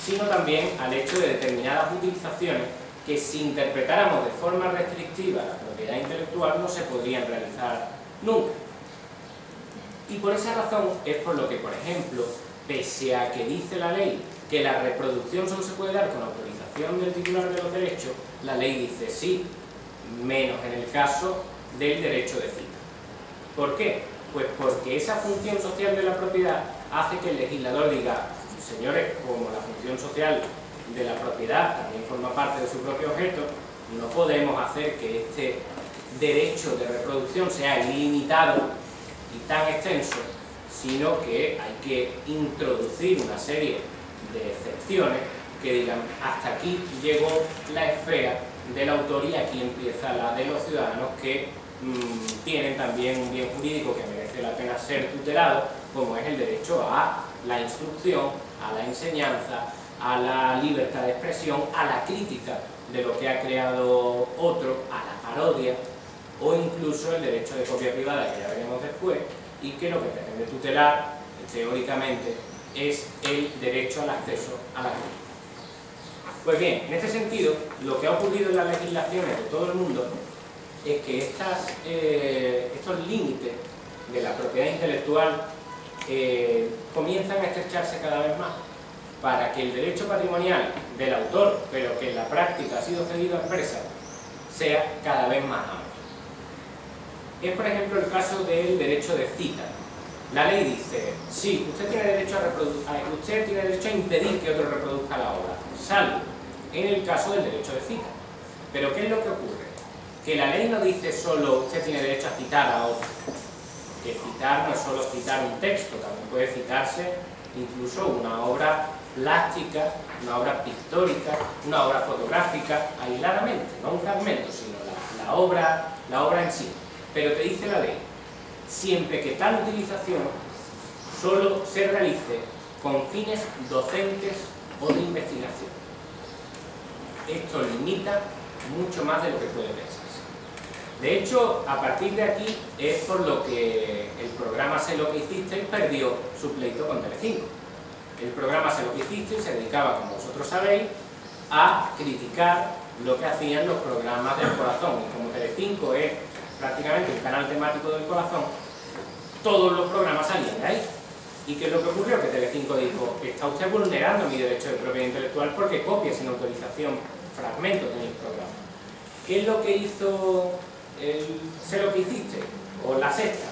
sino también al hecho de determinadas utilizaciones que si interpretáramos de forma restrictiva la propiedad intelectual no se podrían realizar nunca. Y por esa razón es por lo que, por ejemplo, pese a que dice la ley que la reproducción solo se puede dar con autorización del titular de los derechos, la ley dice sí, menos en el caso del derecho de cita. ¿Por qué? Pues porque esa función social de la propiedad hace que el legislador diga, señores, como la función social de la propiedad también forma parte de su propio objeto, no podemos hacer que este derecho de reproducción sea ilimitado y tan extenso, sino que hay que introducir una serie de excepciones que digan, hasta aquí llegó la esfera del autor y aquí empieza la de los ciudadanos que tienen también un bien jurídico que merece la pena ser tutelado, como es el derecho a la instrucción, a la enseñanza, a la libertad de expresión, a la crítica de lo que ha creado otro, a la parodia, o incluso el derecho de copia privada, que ya veremos después, y que lo que pretende tutelar, teóricamente, es el derecho al acceso a la crítica. Pues bien, en este sentido, lo que ha ocurrido en las legislaciones de todo el mundo es que estos límites de la propiedad intelectual comienzan a estrecharse cada vez más, para que el derecho patrimonial del autor, pero que en la práctica ha sido cedido a empresas, sea cada vez más amplio. Es, por ejemplo, el caso del derecho de cita. La ley dice, sí, usted tiene derecho a impedir que otro reproduzca la obra, salvo en el caso del derecho de cita. Pero ¿qué es lo que ocurre? Que la ley no dice solo usted tiene derecho a citar a otro, que citar no es solo citar un texto, también puede citarse incluso una obra plástica, una obra pictórica, una obra fotográfica, aisladamente, no un fragmento, sino la obra en sí. Pero te dice la ley, siempre que tal utilización solo se realice con fines docentes o de investigación. Esto limita mucho más de lo que puede pensarse. De hecho, a partir de aquí es por lo que el programa Sé lo que hiciste perdió su pleito con Telecinco. El programa Sé lo que hiciste se dedicaba, como vosotros sabéis, a criticar lo que hacían los programas del corazón. Y como Telecinco es prácticamente un canal temático del corazón, todos los programas salían de ahí. ¿Y qué es lo que ocurrió? Que Telecinco dijo, está usted vulnerando mi derecho de propiedad intelectual porque copia sin autorización fragmentos de mi programa. ¿Qué es lo que hizo Sé lo que hiciste? O La Sexta.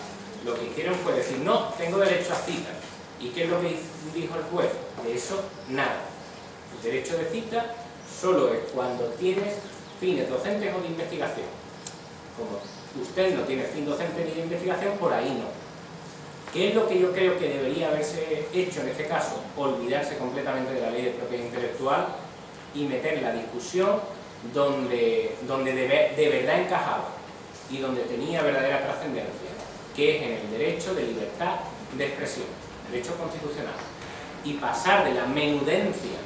Lo que hicieron fue decir, no, tengo derecho a cita. ¿Y qué es lo que dijo el juez? De eso, nada. El derecho de cita solo es cuando tienes fines docentes o de investigación. Como usted no tiene fin docente ni de investigación, por ahí no. ¿Qué es lo que yo creo que debería haberse hecho en este caso? Olvidarse completamente de la ley de propiedad intelectual y meter la discusión donde de verdad encajaba y donde tenía verdadera trascendencia, que es en el derecho de libertad de expresión, derecho constitucional, y pasar de la menudencia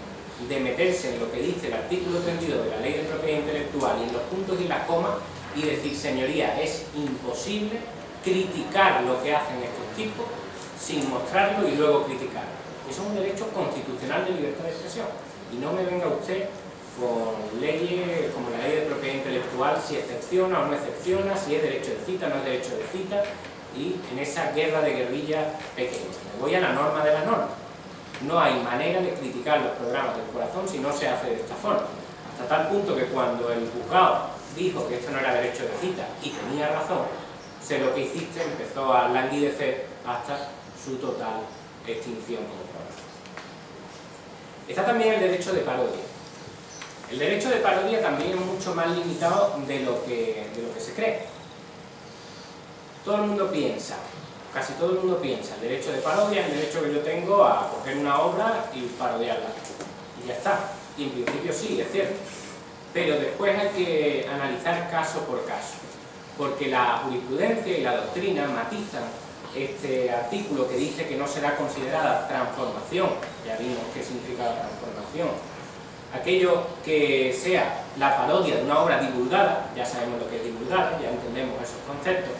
de meterse en lo que dice el artículo 32 de la ley de propiedad intelectual y en los puntos y las comas y decir, señoría, es imposible criticar lo que hacen estos tipos sin mostrarlo y luego criticarlo. Eso es un derecho constitucional de libertad de expresión. Y no me venga usted con leyes como la ley de propiedad intelectual, si excepciona o no excepciona, si es derecho de cita o no es derecho de cita, y en esa guerra de guerrilla pequeña. Me voy a la norma de la norma. No hay manera de criticar los programas del corazón si no se hace de esta forma. Hasta tal punto que cuando el juzgado dijo que esto no era derecho de cita y tenía razón, Sé lo que hiciste empezó a languidecer hasta su total extinción como programa. Está también el derecho de parodia. El derecho de parodia también es mucho más limitado de lo que se cree. Todo el mundo piensa, casi todo el mundo piensa, el derecho de parodia es el derecho que yo tengo a coger una obra y parodiarla. Y ya está. Y en principio sí, es cierto. Pero después hay que analizar caso por caso. Porque la jurisprudencia y la doctrina matizan este artículo que dice que no será considerada transformación. Ya vimos qué significa la transformación. Aquello que sea la parodia de una obra divulgada, ya sabemos lo que es divulgada, ya entendemos esos conceptos.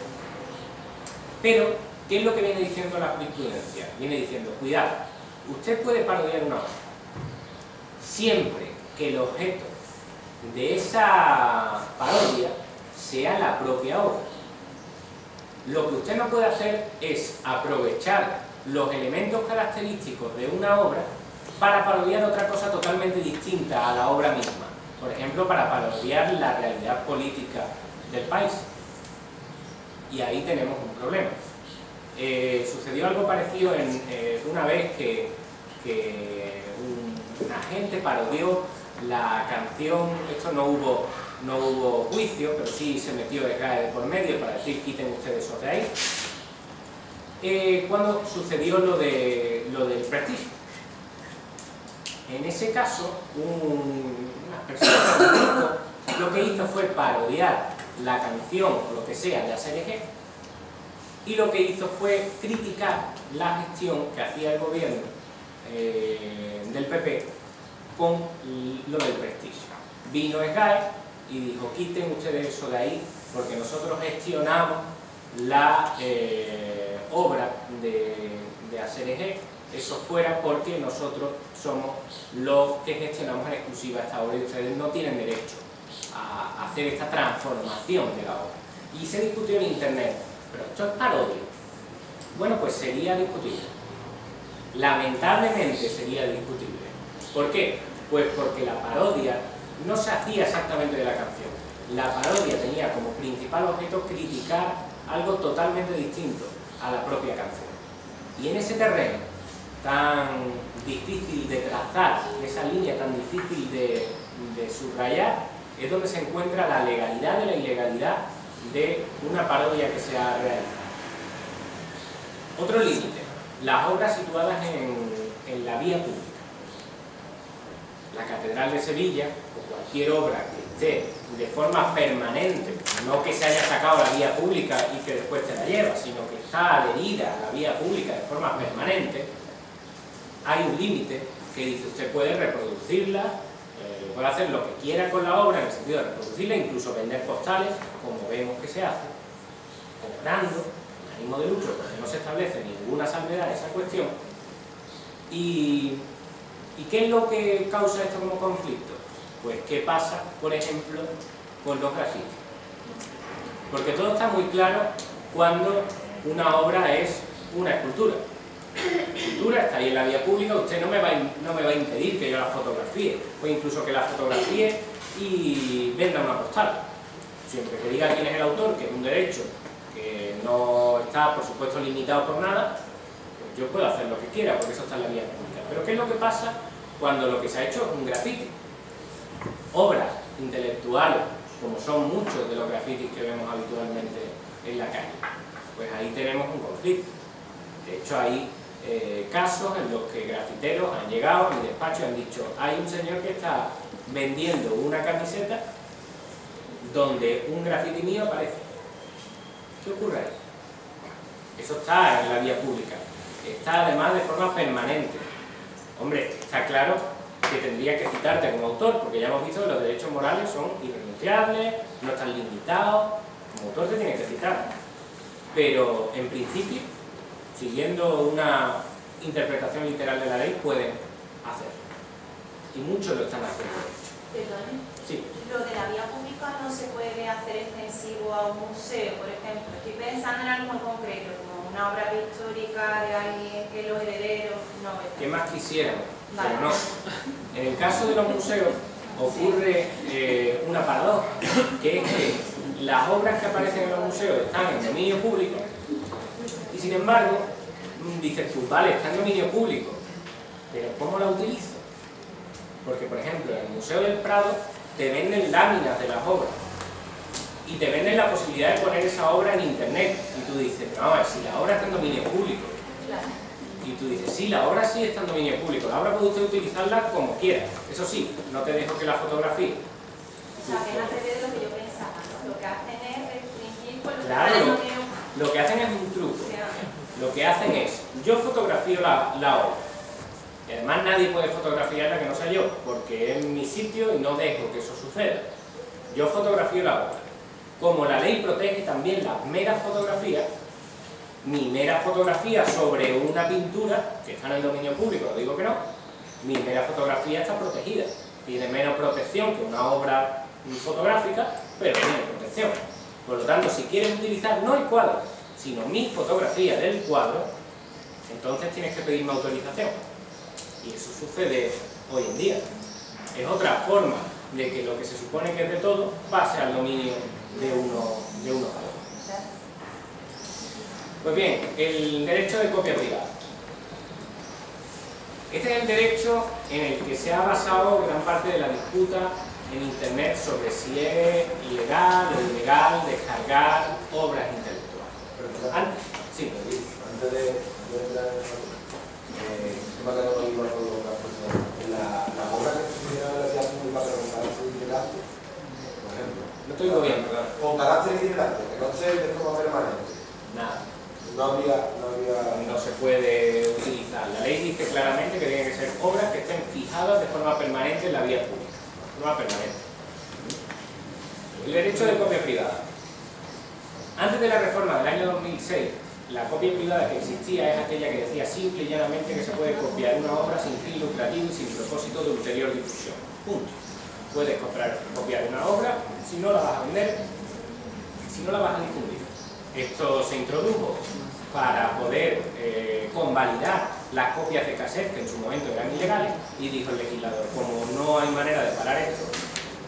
Pero, ¿qué es lo que viene diciendo la jurisprudencia? Viene diciendo, cuidado, usted puede parodiar una obra, siempre que el objeto de esa parodia sea la propia obra. Lo que usted no puede hacer es aprovechar los elementos característicos de una obra para parodiar otra cosa totalmente distinta a la obra misma. Por ejemplo, para parodiar la realidad política del país. Y ahí tenemos un problema. Sucedió algo parecido una vez que un agente parodió la canción, esto no hubo juicio, pero sí se metió SGAE de por medio para decir quiten ustedes eso de ahí, cuando sucedió lo del Prestige. En ese caso, una persona lo que hizo fue parodiar la canción o lo que sea de ASRG, y lo que hizo fue criticar la gestión que hacía el gobierno del PP con lo del Prestige. Vino SGAE y dijo, quiten ustedes eso de ahí, porque nosotros gestionamos la obra de ASRG, eso fuera porque nosotros somos los que gestionamos en exclusiva esta obra y ustedes no tienen derecho a hacer esta transformación de la obra. Y se discutió en internet, pero esto es parodia. Bueno, pues sería discutible. Lamentablemente sería discutible. ¿Por qué? Pues porque la parodia no se hacía exactamente de la canción. La parodia tenía como principal objeto criticar algo totalmente distinto a la propia canción. Y en ese terreno tan difícil de trazar, esa línea tan difícil de subrayar, es donde se encuentra la legalidad de la ilegalidad de una parodia que se ha realizado. Otro límite, las obras situadas en la vía pública. La Catedral de Sevilla, o cualquier obra que esté de forma permanente, no que se haya sacado a la vía pública y que después te la lleva, sino que está adherida a la vía pública de forma permanente, hay un límite que dice usted puede reproducirla, puede hacer lo que quiera con la obra en el sentido de reproducirla, incluso vender postales, como vemos que se hace, cobrando ánimo de lucro, porque no se establece ninguna salvedad a esa cuestión. ¿Y qué es lo que causa esto como conflicto? Pues qué pasa, por ejemplo, con los grafitis. Porque todo está muy claro cuando una obra es una escultura. La escultura está ahí en la vía pública, usted no me va a impedir que yo la fotografíe, o incluso que la fotografíe y venda una postal. Siempre que diga quién es el autor, que es un derecho que no está, por supuesto, limitado por nada, pues yo puedo hacer lo que quiera, porque eso está en la vía pública. Pero ¿qué es lo que pasa cuando lo que se ha hecho es un grafiti? Obras intelectuales, como son muchos de los grafitis que vemos habitualmente en la calle, pues ahí tenemos un conflicto. De hecho, hay casos en los que grafiteros han llegado a mi despacho y han dicho, hay un señor que está vendiendo una camiseta donde un grafiti mío aparece. ¿Qué ocurre ahí? Eso está en la vía pública, está además de forma permanente. Hombre, está claro que tendría que citarte como autor, porque ya hemos visto que los derechos morales son irrenunciables, no están limitados, como autor te tiene que citar. Pero, en principio, siguiendo una interpretación literal de la ley, pueden hacerlo. Y muchos lo están haciendo. Perdone. Sí. Lo de la vía pública no se puede hacer extensivo a un museo, por ejemplo. Estoy pensando en algo concreto, como una obra pictórica de alguien que los herederos no... ¿Qué más quisiéramos? Vale. Pero no. En el caso de los museos ocurre una paradoja, que es que las obras que aparecen en los museos están en dominio público y sin embargo dices tú, vale, está en dominio público, pero ¿cómo la utilizo? Porque, por ejemplo, en el Museo del Prado te venden láminas de las obras y te venden la posibilidad de poner esa obra en internet y tú dices, pero vamos a ver, si la obra está en dominio público, y tú dices, sí, la obra sí está en dominio público, la obra puede usted utilizarla como quiera, eso sí, no te dejo que la fotografíe. O sea, que es al revés de lo que yo pensaba, ¿no? Lo que hacen es restringir por lo que Claro, lo que hacen es un truco. Lo que hacen es, yo fotografío la obra, y además nadie puede fotografiarla que no sea yo, porque es mi sitio y no dejo que eso suceda. Yo fotografío la obra. Como la ley protege también las meras fotografías, mi mera fotografía sobre una pintura, que está en el dominio público, no digo que no, mi mera fotografía está protegida. Tiene menos protección que una obra fotográfica, pero tiene protección. Por lo tanto, si quieres utilizar no el cuadro, sino mi fotografía del cuadro, entonces tienes que pedirme autorización. Y eso sucede hoy en día. Es otra forma de que lo que se supone que es de todo pase al dominio de unos pocos. Pues bien, el derecho de copia privada. Este es el derecho en el que se ha basado gran parte de la disputa en Internet sobre si es legal o ilegal descargar obras intelectuales. Sí. Antes de entrar en eso, me ha quedado ahí con otras personas. La obra que se considera de la vía pública pero con carácter itinerante, por ejemplo. No estoy bien, perdón. Con carácter itinerante, que no sea de forma permanente. Nada. No se puede utilizar. La ley dice claramente que tienen que ser obras que estén fijadas de forma permanente en la vía pública. De forma permanente. El derecho de copia privada. Antes de la reforma del año 2006, la copia privada que existía es aquella que decía simple y llanamente que se puede copiar una obra sin fin lucrativo y sin propósito de ulterior difusión. Punto. Puedes copiar una obra si no la vas a vender, si no la vas a difundir. Esto se introdujo para poder convalidar las copias de cassette que en su momento eran ilegales, y dijo el legislador, como no hay manera de parar esto,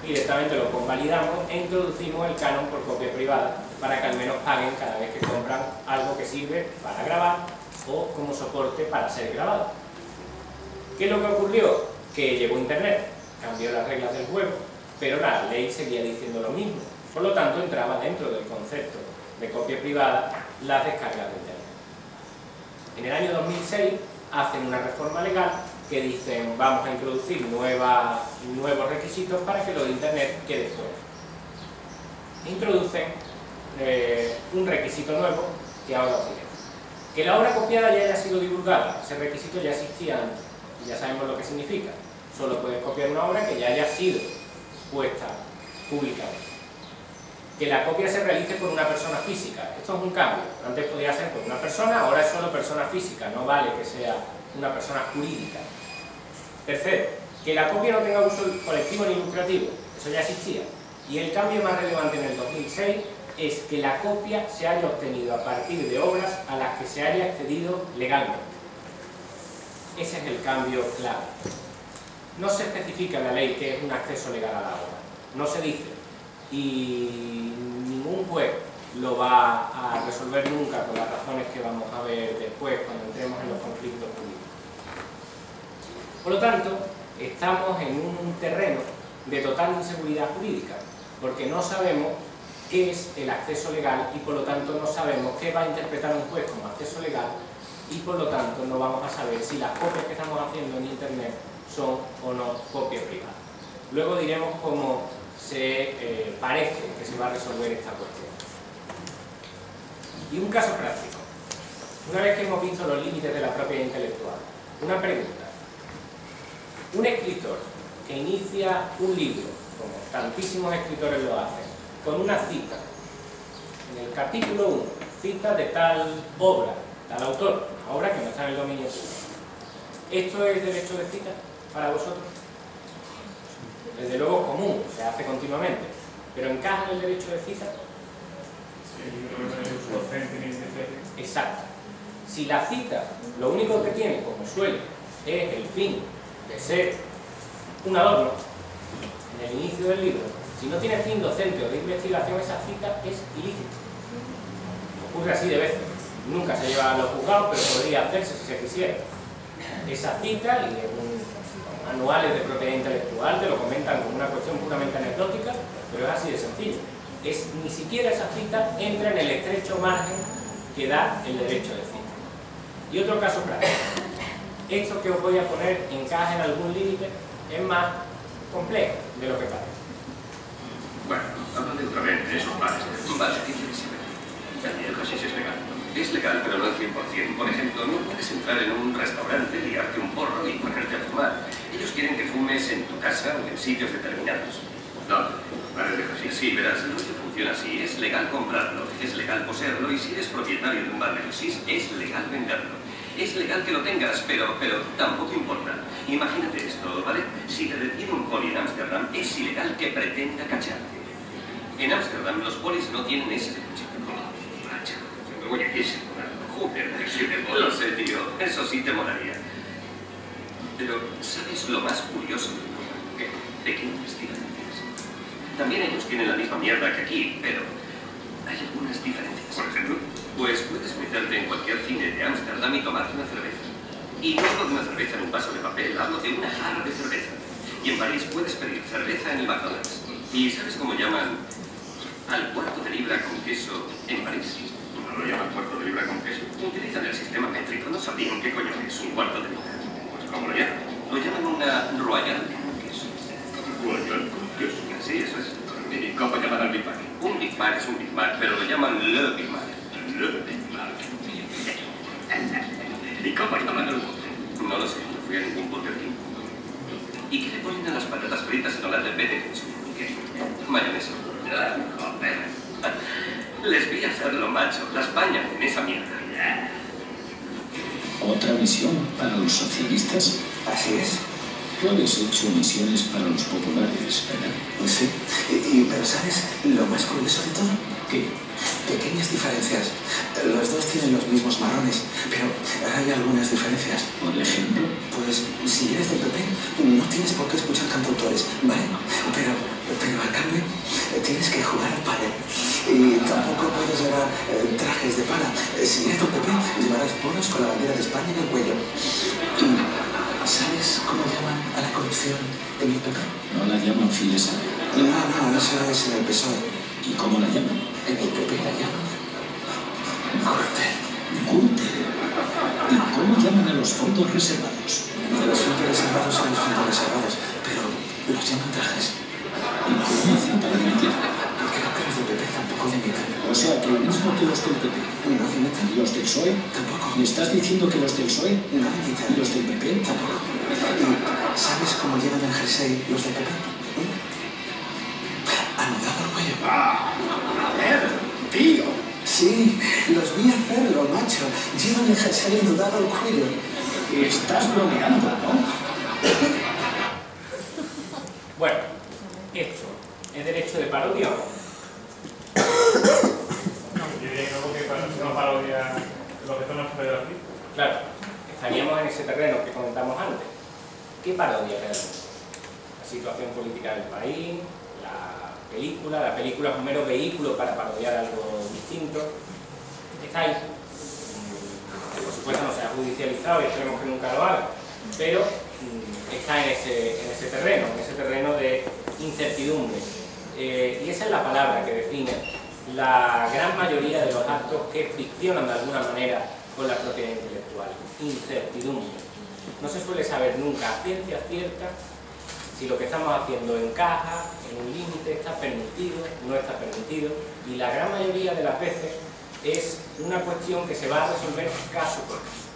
directamente lo convalidamos e introducimos el canon por copia privada para que al menos paguen cada vez que compran algo que sirve para grabar o como soporte para ser grabado. ¿Qué es lo que ocurrió? Que llegó Internet, cambió las reglas del juego, pero la ley seguía diciendo lo mismo. Por lo tanto, entraba dentro del concepto de copia privada las descargas de Internet. En el año 2006 hacen una reforma legal que dicen vamos a introducir nuevos requisitos para que lo de Internet quede fuera. Introducen un requisito nuevo que ahora os diré. Que la obra copiada ya haya sido divulgada, ese requisito ya existía antes, y ya sabemos lo que significa. Solo puedes copiar una obra que ya haya sido puesta públicamente. Que la copia se realice por una persona física. Esto es un cambio. Antes podía ser por una persona, ahora es solo persona física, no vale que sea una persona jurídica. Tercero, que la copia no tenga uso colectivo ni lucrativo. Eso ya existía. Y el cambio más relevante en el 2006 es que la copia se haya obtenido a partir de obras a las que se haya accedido legalmente. Ese es el cambio clave. No se especifica en la ley que es un acceso legal a la obra. No se dice. Y ningún juez lo va a resolver nunca por las razones que vamos a ver después cuando entremos en los conflictos jurídicos. Por lo tanto, estamos en un terreno de total inseguridad jurídica, porque no sabemos qué es el acceso legal y por lo tanto no sabemos qué va a interpretar un juez como acceso legal y por lo tanto no vamos a saber si las copias que estamos haciendo en Internet son o no copias privadas. Luego diremos cómo parece que se va a resolver esta cuestión. Y un caso práctico. Una vez que hemos visto los límites de la propiedad intelectual, una pregunta. Un escritor que inicia un libro, como tantísimos escritores lo hacen, con una cita, en el capítulo 1, cita de tal obra, tal autor, una obra que no está en el dominio público. ¿Esto es derecho de cita para vosotros? Desde luego es común, se hace continuamente, pero ¿encaja en el derecho de cita? Exacto. Si la cita, lo único que tiene, como suele, es el fin de ser un adorno en el inicio del libro, si no tiene fin docente o de investigación, esa cita es ilícita. Ocurre así de veces. Nunca se lleva a los juzgados, pero podría hacerse si se quisiera. Esa cita, y en manuales de propiedad intelectual te lo comentan como una cuestión puramente anecdótica, pero es así de sencillo. Ni siquiera esa cita entra en el estrecho margen que da el derecho de cita. Y otro caso práctico. Esto que os voy a poner encaja en algún límite, es más complejo de lo que parece. Bueno, hablando otra vez de eso, vale, dificilísimo. El hashish es legal. Es legal, pero no al 100%. Por ejemplo, no puedes entrar en un restaurante, liarte un porro y ponerte a fumar. Ellos quieren que fumes en tu casa o en sitios determinados. No, bares de hashish, sí, verás, el negocio funciona así. Es legal comprarlo, es legal poseerlo y si eres propietario de un bar de hashish, es legal venderlo. Es legal que lo tengas, pero tampoco importa. Imagínate esto, ¿vale? Si te detiene un poli en Ámsterdam, es ilegal que pretenda cacharte. En Ámsterdam los polis no tienen ese derecho. Oye, ¿qué es? Joder, lo sé, tío. Eso sí te molaría. Pero, ¿sabes lo más curioso? Que pequeñas diferencias. También ellos tienen la misma mierda que aquí, pero hay algunas diferencias. ¿Por ejemplo? Pues puedes meterte en cualquier cine de Ámsterdam y tomarte una cerveza. Y no hablo de una cerveza en un vaso de papel, hablo de una jarra de cerveza. Y en París puedes pedir cerveza en el McDonald's. ¿Y sabes cómo llaman al cuarto de libra con queso en París? ¿No lo llaman cuarto de libra con queso? Utilizan el sistema métrico, no sabían qué coño es un cuarto de libra. Pues ¿cómo lo llaman? Lo llaman una royal con queso. ¿Royal con queso? Sí, eso es. ¿Y cómo llaman al Big Mac? Un Big Mac es un Big Mac, pero lo llaman Le Big Mac. Le Big Mac. ¿Y cómo llaman al burger? No lo sé, no fui a ningún Burger King. ¿Y qué le ponen a las patatas fritas en Holanda en vez de ketchup? ¿Qué? Mayonesa. Joder. Les vi hacerlo, macho. Las bañan en esa mierda. ¿Otra misión para los socialistas? Así es. Tú habías hecho misiones para los populares, ¿verdad? Sí. Pero ¿sabes lo más curioso de todo? ¿Qué? Pequeñas diferencias. Los dos tienen los mismos marrones, pero hay algunas diferencias. Por ejemplo, Pues si eres del PP, no tienes por qué escuchar cantautores, ¿vale? Pero a cambio tienes que jugar al pádel. Y tampoco puedes llevar trajes de pana. Si eres del PP, llevarás polos con la bandera de España en el cuello. ¿Y sabes cómo llaman a la corrupción en el PP? ¿no la llaman Fidesz? No, eso es en el PSOE. ¿Y cómo la llaman? En el PP la llaman Gürtel. Gürtel. ¿Y cómo llaman a los fondos reservados? Los fondos reservados son los fondos reservados, pero los llaman trajes. ¿Y cómo hacen para imitar? Creo que los del PP tampoco limitan. O sea, que lo mismo que los del PP. No limitan. ¿Y los del PSOE? Tampoco. ¿Me estás diciendo que los del PSOE? No limitan. ¿Y los del PP? Tampoco. ¿Y sabes cómo llevan el jersey los del PP? Anudado al cuello. ¡Tío! Sí, los vi hacerlo, macho. Llevan el jersey anudado al cuello. Estás bromeando, ¿no? Bueno, ¿esto es derecho de parodia o no? Yo diría que no, porque para ser una parodia lo que son las parodias aquí. Claro, estaríamos en ese terreno que comentamos antes. ¿Qué parodia queremos? La situación política del país, la película es un mero vehículo para parodiar algo distinto. Estáis, por supuesto no se ha judicializado y esperemos que nunca lo haga, pero está en ese terreno de incertidumbre. Y esa es la palabra que define la gran mayoría de los actos que friccionan de alguna manera con la propiedad intelectual. Incertidumbre. No se suele saber nunca a ciencia cierta si lo que estamos haciendo encaja en un límite, está permitido, no está permitido, y la gran mayoría de las veces es una cuestión que se va a resolver caso por caso.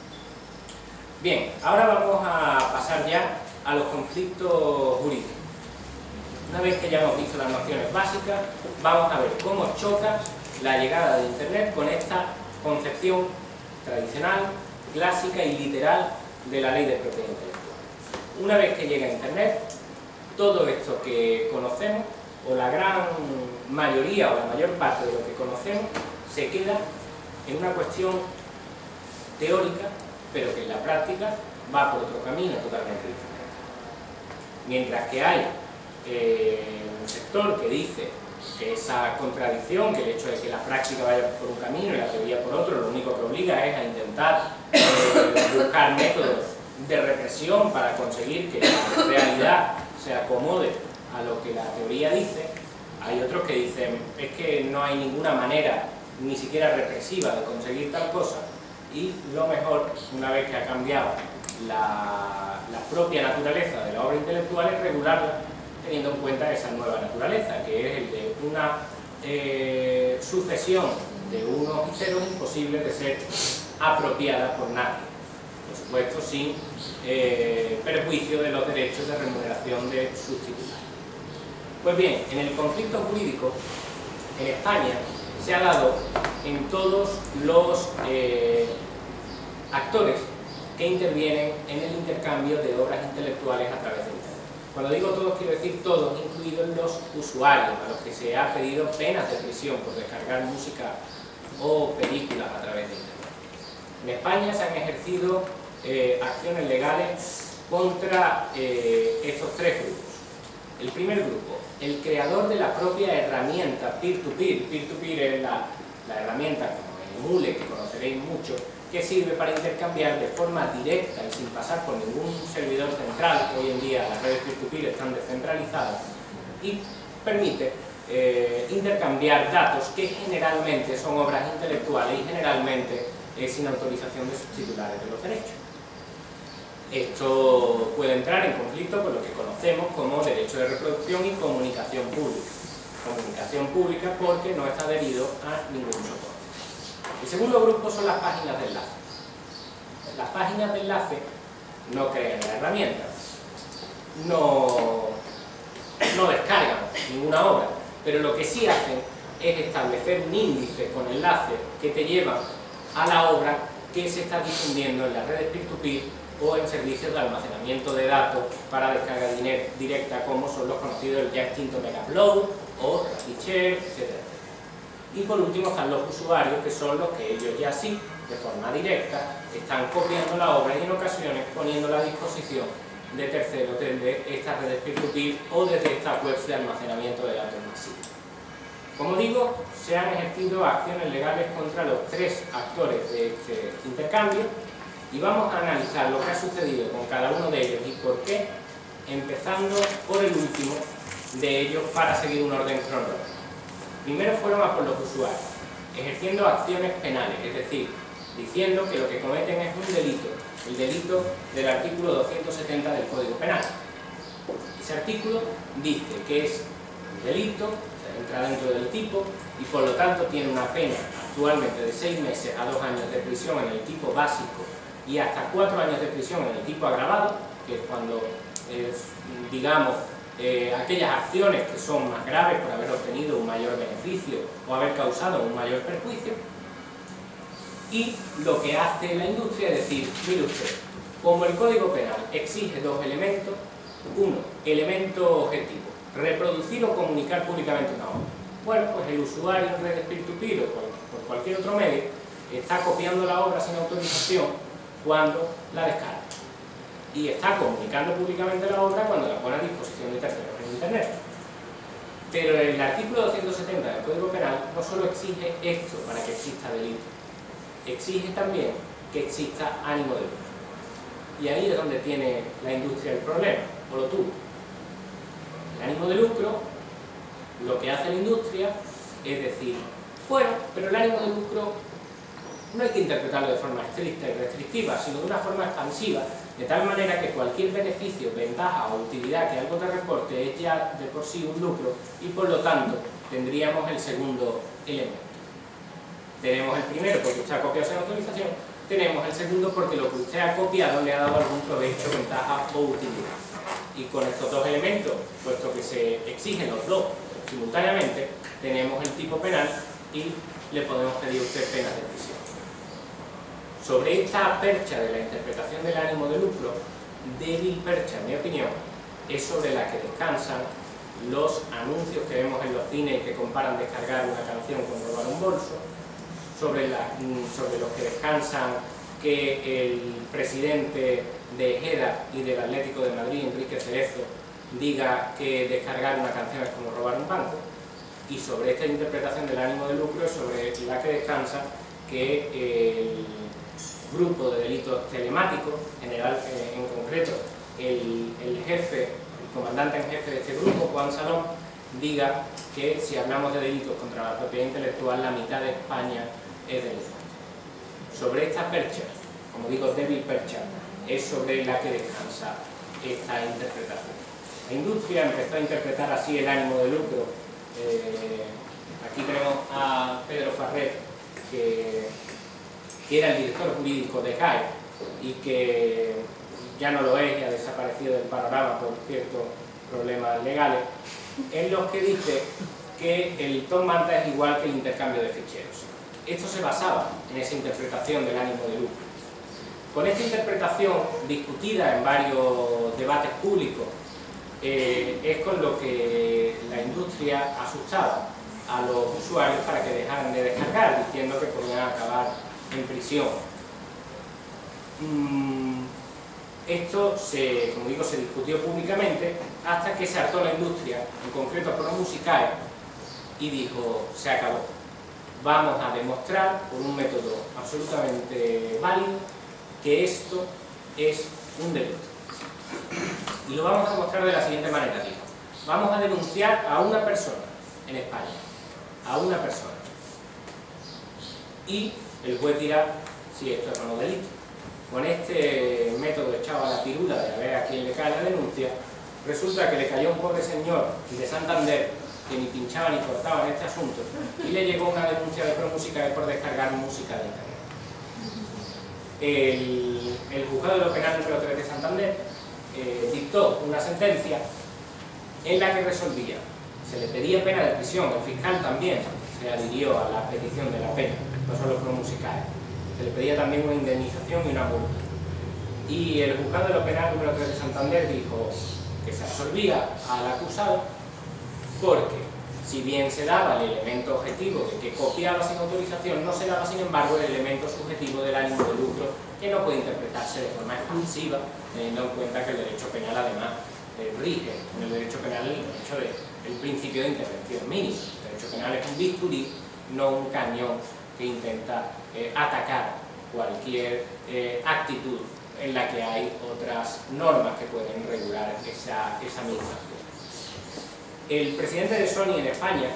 Bien, ahora vamos a pasar ya a los conflictos jurídicos. Una vez que ya hemos visto las nociones básicas, vamos a ver cómo choca la llegada de Internet con esta concepción tradicional, clásica y literal de la ley de propiedad intelectual. Una vez que llega Internet, todo esto que conocemos, o la gran mayoría o la mayor parte de lo que conocemos, se queda en una cuestión teórica, pero que en la práctica va por otro camino totalmente diferente. Mientras que hay un sector que dice que esa contradicción, que el hecho de que la práctica vaya por un camino y la teoría por otro, lo único que obliga es a intentar buscar métodos de represión para conseguir que la realidad se acomode a lo que la teoría dice. Hay otros que dicen, es que no hay ninguna manera, ni siquiera represiva, de conseguir tal cosa, y lo mejor, una vez que ha cambiado la propia naturaleza de la obra intelectual, es regularla teniendo en cuenta esa nueva naturaleza, que es el de una sucesión de unos y ceros imposibles de ser apropiada por nadie, por supuesto sin perjuicio de los derechos de remuneración de sus titulares. Pues bien, en el conflicto jurídico en España se ha dado en todos los actores que intervienen en el intercambio de obras intelectuales a través de Internet. Cuando digo todos, quiero decir todos, incluidos los usuarios, a los que se ha pedido penas de prisión por descargar música o películas a través de Internet. En España se han ejercido acciones legales contra estos tres grupos. El primer grupo, el creador de la propia herramienta peer-to-peer. Peer-to-peer es la herramienta como el Emule, que conoceréis mucho, que sirve para intercambiar de forma directa y sin pasar por ningún servidor central. Hoy en día las redes peer-to-peer están descentralizadas y permite intercambiar datos que generalmente son obras intelectuales y generalmente sin autorización de sus titulares de los derechos. Esto puede entrar en conflicto con lo que conocemos como derecho de reproducción y comunicación pública. Comunicación pública porque no está adherido a ningún soporte. El segundo grupo son las páginas de enlace. Las páginas de enlace no crean la herramienta, no descargan ninguna obra, pero lo que sí hacen es establecer un índice con enlace que te lleva a la obra que se está difundiendo en las redes peer-to-peer o en servicios de almacenamiento de datos para descarga directa, como son los conocidos el ya extinto Megaupload o RapidShare, etc. Y por último están los usuarios, que son los que ellos ya sí, de forma directa, están copiando la obra y en ocasiones poniéndola a disposición de terceros desde estas redes peer-to-peer o desde estas webs de almacenamiento de datos masivos. Como digo, se han ejercido acciones legales contra los tres actores de este intercambio y vamos a analizar lo que ha sucedido con cada uno de ellos y por qué, empezando por el último de ellos para seguir un orden cronológico. Primero fueron a por los usuarios, ejerciendo acciones penales, es decir, diciendo que lo que cometen es un delito, el delito del artículo 270 del Código Penal. Ese artículo dice que es un delito, entra dentro del tipo y por lo tanto tiene una pena actualmente de 6 meses a 2 años de prisión en el tipo básico y hasta 4 años de prisión en el tipo agravado, que es cuando, digamos, aquellas acciones que son más graves por haber obtenido un mayor beneficio o haber causado un mayor perjuicio. Y lo que hace la industria es decir, mire usted, como el Código Penal exige 2 elementos, uno, elemento objetivo, reproducir o comunicar públicamente una obra. Bueno, pues el usuario en redes peer-to-peer o por cualquier otro medio está copiando la obra sin autorización cuando la descarga y está comunicando públicamente la obra cuando la pone a disposición de terceros en Internet. Pero el artículo 270 del Código Penal no solo exige esto para que exista delito, exige también que exista ánimo de lucro. Y ahí es donde tiene la industria el problema, o lo tuvo. El ánimo de lucro, lo que hace la industria es decir, bueno, pero el ánimo de lucro no hay que interpretarlo de forma estricta y restrictiva, sino de una forma expansiva, de tal manera que cualquier beneficio, ventaja o utilidad que algo te reporte es ya de por sí un lucro y por lo tanto tendríamos el segundo elemento. Tenemos el primero porque usted ha copiado sin autorización, tenemos el segundo porque lo que usted ha copiado le ha dado algún provecho, ventaja o utilidad. Y con estos dos elementos, puesto que se exigen los dos simultáneamente, tenemos el tipo penal y le podemos pedir a usted penas de prisión. Sobre esta percha de la interpretación del ánimo de lucro, débil percha, en mi opinión, es sobre la que descansan los anuncios que vemos en los cines y que comparan descargar una canción con robar un bolso, sobre los que descansan que el presidente de Ejeda y del Atlético de Madrid, Enrique Cerezo, diga que descargar una canción es como robar un banco, y sobre esta interpretación del ánimo de lucro es sobre la que descansa que el grupo de delitos telemáticos, en concreto el jefe, el comandante en jefe de este grupo, Juan Salón, diga que si hablamos de delitos contra la propiedad intelectual, la mitad de España es delincuente. Sobre esta percha, como digo, débil percha, es sobre la que descansa esta interpretación. La industria empezó a interpretar así el ánimo de lucro. Aquí tenemos a Pedro Farré, que era el director jurídico de CAE y que ya no lo es y ha desaparecido del panorama por ciertos problemas legales, en los que dice que el top manta es igual que el intercambio de ficheros. Esto se basaba en esa interpretación del ánimo de lucro. Con esta interpretación, discutida en varios debates públicos, es con lo que la industria asustaba a los usuarios para que dejaran de descargar, diciendo que podían acabar en prisión. Esto, como digo, se discutió públicamente hasta que se hartó la industria, en concreto ProMusicae, y dijo, se acabó. Vamos a demostrar, por un método absolutamente válido, que esto es un delito. Y lo vamos a demostrar de la siguiente manera, dijo. Vamos a denunciar a una persona en España, a una persona. Y el juez dirá si esto es o no delito. Con este método echado a la pirula de a ver a quién le cae la denuncia, resulta que le cayó un pobre señor de Santander que ni pinchaba ni cortaba en este asunto y le llegó una denuncia de ProMusicae por descargar música de internet. El juzgado de lo penal número 3 de Santander dictó una sentencia en la que resolvía, se le pedía pena de prisión, el fiscal también se adhirió a la petición de la pena, no solo ProMusicae. Se le pedía también una indemnización y una multa. Y el juzgado de lo penal número 3 de Santander dijo que se absolvía al acusado porque, si bien se daba el elemento objetivo de que copiaba sin autorización, no se daba, sin embargo, el elemento subjetivo del ánimo de lucro, que no puede interpretarse de forma expansiva, teniendo en cuenta que el derecho penal, además, rige en el derecho penal el principio de intervención mínima. El derecho penal es un bisturí, no un cañón que intenta atacar cualquier actitud en la que hay otras normas que pueden regular esa misma acción. El presidente de Sony en España,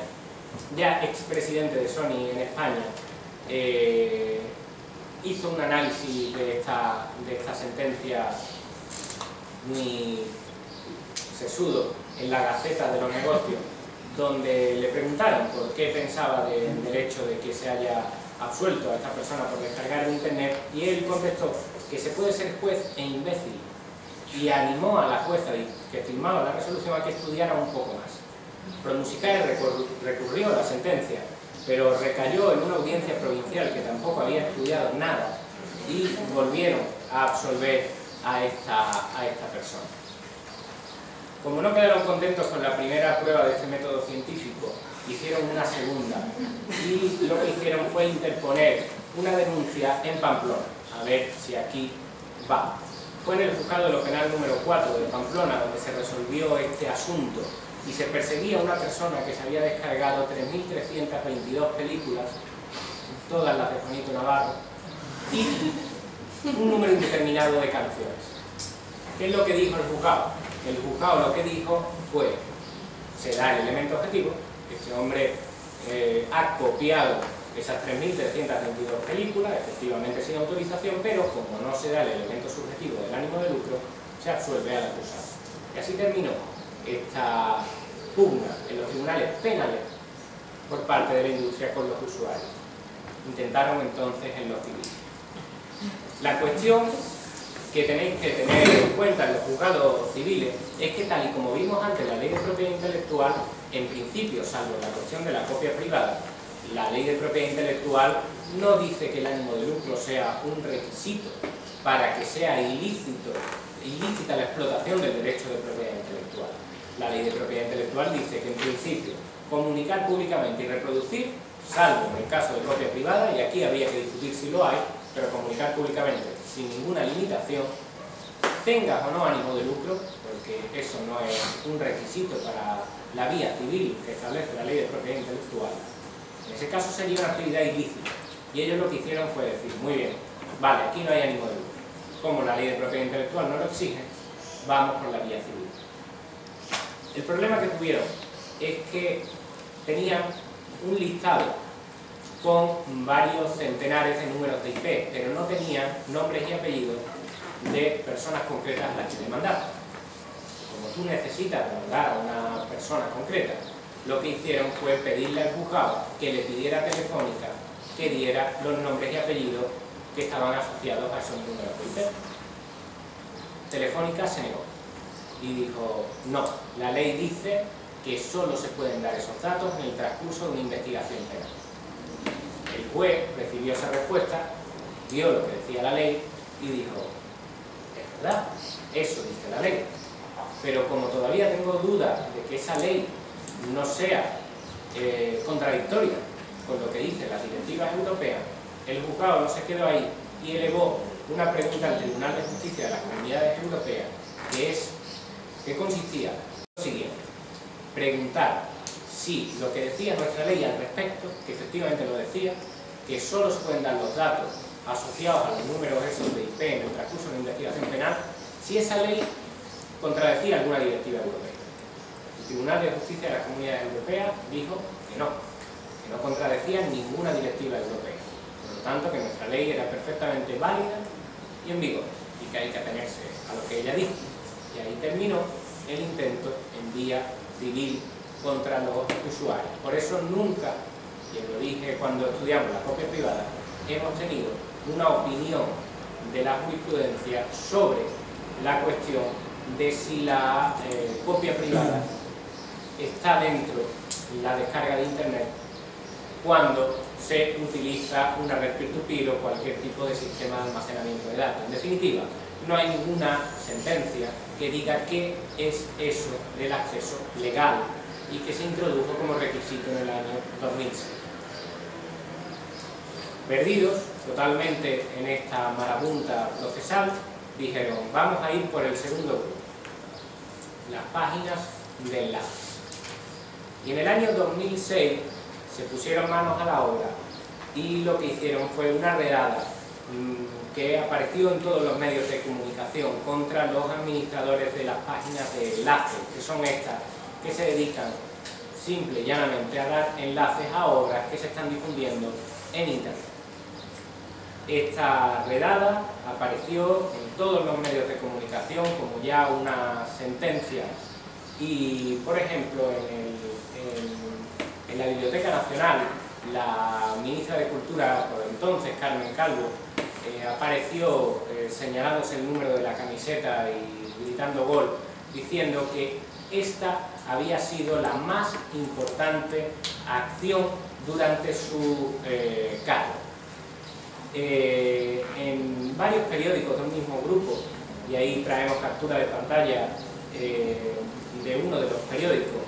ya expresidente de Sony en España, hizo un análisis de esta sentencia muy sesudo en la Gaceta de los Negocios, donde le preguntaron por qué pensaba del hecho de que se haya absuelto a esta persona por descargar de internet, y él contestó que se puede ser juez e imbécil, y animó a la jueza que firmaba la resolución a que estudiara un poco más. ProMusicae recurrió a la sentencia, pero recayó en una audiencia provincial que tampoco había estudiado nada, y volvieron a absolver a esta persona. Como no quedaron contentos con la primera prueba de este método científico, hicieron una segunda, y lo que hicieron fue interponer una denuncia en Pamplona, a ver si aquí va. Fue en el juzgado de lo penal número 4 de Pamplona donde se resolvió este asunto, y se perseguía a una persona que se había descargado 3.322 películas, todas las de Juanito Navarro, y un número indeterminado de canciones. ¿Qué es lo que dijo el juzgado? El juzgado lo que dijo fue, se da el elemento objetivo, este hombre ha copiado esas 3.322 películas, efectivamente sin autorización, pero como no se da el elemento subjetivo del ánimo de lucro, se absuelve al acusado. Y así terminó esta pugna en los tribunales penales por parte de la industria con los usuarios. Intentaron entonces en los civiles. La cuestión que tenéis que tener en cuenta en los juzgados civiles es que, tal y como vimos antes la ley de propiedad intelectual, en principio, salvo la cuestión de la copia privada, la ley de propiedad intelectual no dice que el ánimo de lucro sea un requisito para que sea ilícita la explotación del derecho de propiedad intelectual. La ley de propiedad intelectual dice que, en principio, comunicar públicamente y reproducir, salvo en el caso de copia privada, y aquí habría que discutir si lo hay, pero comunicar públicamente sin ninguna limitación, tengas o no ánimo de lucro, porque eso no es un requisito para la vía civil que establece la ley de propiedad intelectual. En ese caso sería una actividad ilícita, y ellos lo que hicieron fue decir, muy bien, vale, aquí no hay ánimo de lucro. Como la ley de propiedad intelectual no lo exige, vamos por la vía civil. El problema que tuvieron es que tenían un listado con varios centenares de números de IP, pero no tenían nombres y apellidos de personas concretas a las que demandar. Como tú necesitas demandar a una persona concreta, lo que hicieron fue pedirle al juzgado que le pidiera a Telefónica que diera los nombres y apellidos que estaban asociados a esos números de IP. Telefónica se negó y dijo, no, la ley dice que solo se pueden dar esos datos en el transcurso de una investigación penal. El juez recibió esa respuesta, vio lo que decía la ley y y dijo, es verdad, eso dice la ley, pero como todavía tengo dudas de que esa ley no sea contradictoria con lo que dicen las directivas europeas, el juzgado no se quedó ahí y elevó una pregunta al Tribunal de Justicia de las Comunidades Europeas, que consistía en lo siguiente: preguntar si lo que decía nuestra ley al respecto, que efectivamente lo decía, que solo se pueden dar los datos asociados a los números esos de IP en el transcurso de una investigación penal, si esa ley contradecía alguna directiva europea. El Tribunal de Justicia de las Comunidades Europeas dijo que no contradecía ninguna directiva europea. Por lo tanto, que nuestra ley era perfectamente válida y en vigor, y que hay que atenerse a lo que ella dijo. Y ahí terminó el intento en vía civil contra los usuarios. Por eso nunca, y lo dije cuando estudiamos la copia privada, hemos tenido una opinión de la jurisprudencia sobre la cuestión de si la copia privada está dentro de la descarga de internet cuando se utiliza una red peer-to-peer o cualquier tipo de sistema de almacenamiento de datos. En definitiva, no hay ninguna sentencia que diga qué es eso del acceso legal y que se introdujo como requisito en el año 2006. Perdidos totalmente en esta marabunta procesal, dijeron, vamos a ir por el segundo grupo, las páginas de enlaces. Y en el año 2006 se pusieron manos a la obra y lo que hicieron fue una redada que apareció en todos los medios de comunicación contra los administradores de las páginas de enlaces, que son estas, que se dedican simple y llanamente a dar enlaces a obras que se están difundiendo en Internet. Esta redada apareció en todos los medios de comunicación como ya una sentencia y, por ejemplo, en la Biblioteca Nacional, la ministra de Cultura, por entonces, Carmen Calvo, apareció señalándose el número de la camiseta y gritando gol, diciendo que esta había sido la más importante acción durante su cargo. En varios periódicos de un mismo grupo, y ahí traemos captura de pantalla de uno de los periódicos,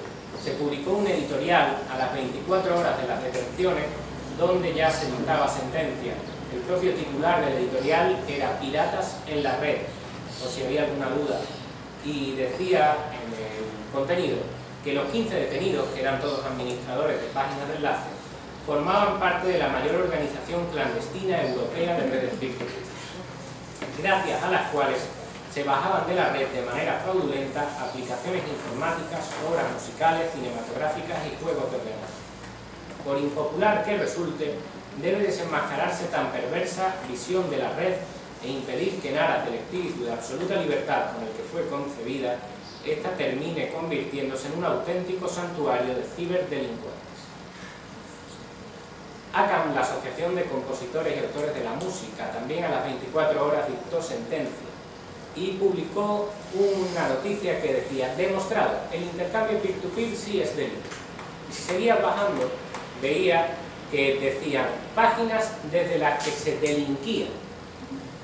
se publicó un editorial a las 24 horas de las detenciones donde ya se dictaba sentencia. El propio titular del editorial era Piratas en la red, por si había alguna duda, y decía en el contenido que los 15 detenidos, que eran todos administradores de páginas de enlace, formaban parte de la mayor organización clandestina europea de redes peer-to-peer, gracias a las cuales se bajaban de la red de manera fraudulenta aplicaciones informáticas, obras musicales, cinematográficas y juegos de ordenador. Por impopular que resulte, debe desenmascararse tan perversa visión de la red e impedir que en aras del espíritu de absoluta libertad con el que fue concebida, ésta termine convirtiéndose en un auténtico santuario de ciberdelincuentes. ACAM, la Asociación de Compositores y Autores de la Música, también a las 24 horas dictó sentencia y publicó una noticia que decía, demostrado, el intercambio peer-to-peer sí es delito. Y si seguía bajando, veía que decían páginas desde las que se delinquía.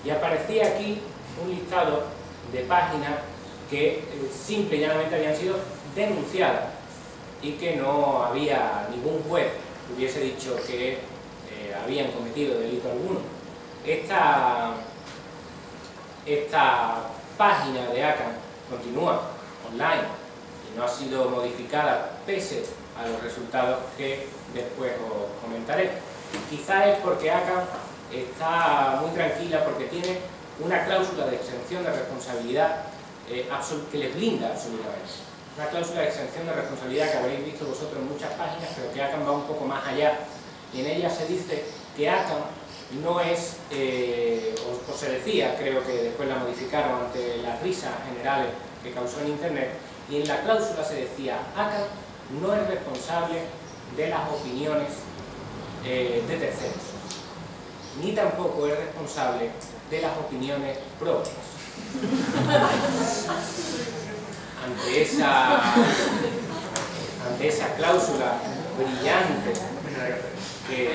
Y aparecía aquí un listado de páginas que simple y llanamente habían sido denunciadas y que no había ningún juez que hubiese dicho que habían cometido delito alguno. Esta página de ACAM continúa online y no ha sido modificada pese a los resultados que después os comentaré. Quizá es porque ACAM está muy tranquila porque tiene una cláusula de exención de responsabilidad que les blinda absolutamente. Una cláusula de exención de responsabilidad que habréis visto vosotros en muchas páginas, pero que ACAM va un poco más allá. Y en ella se dice que ACAM no es, o se decía, creo que después la modificaron ante las risas generales que causó en Internet, y en la cláusula se decía, ACAM no es responsable de las opiniones de terceros, ni tampoco es responsable de las opiniones propias. Ante esa cláusula brillante que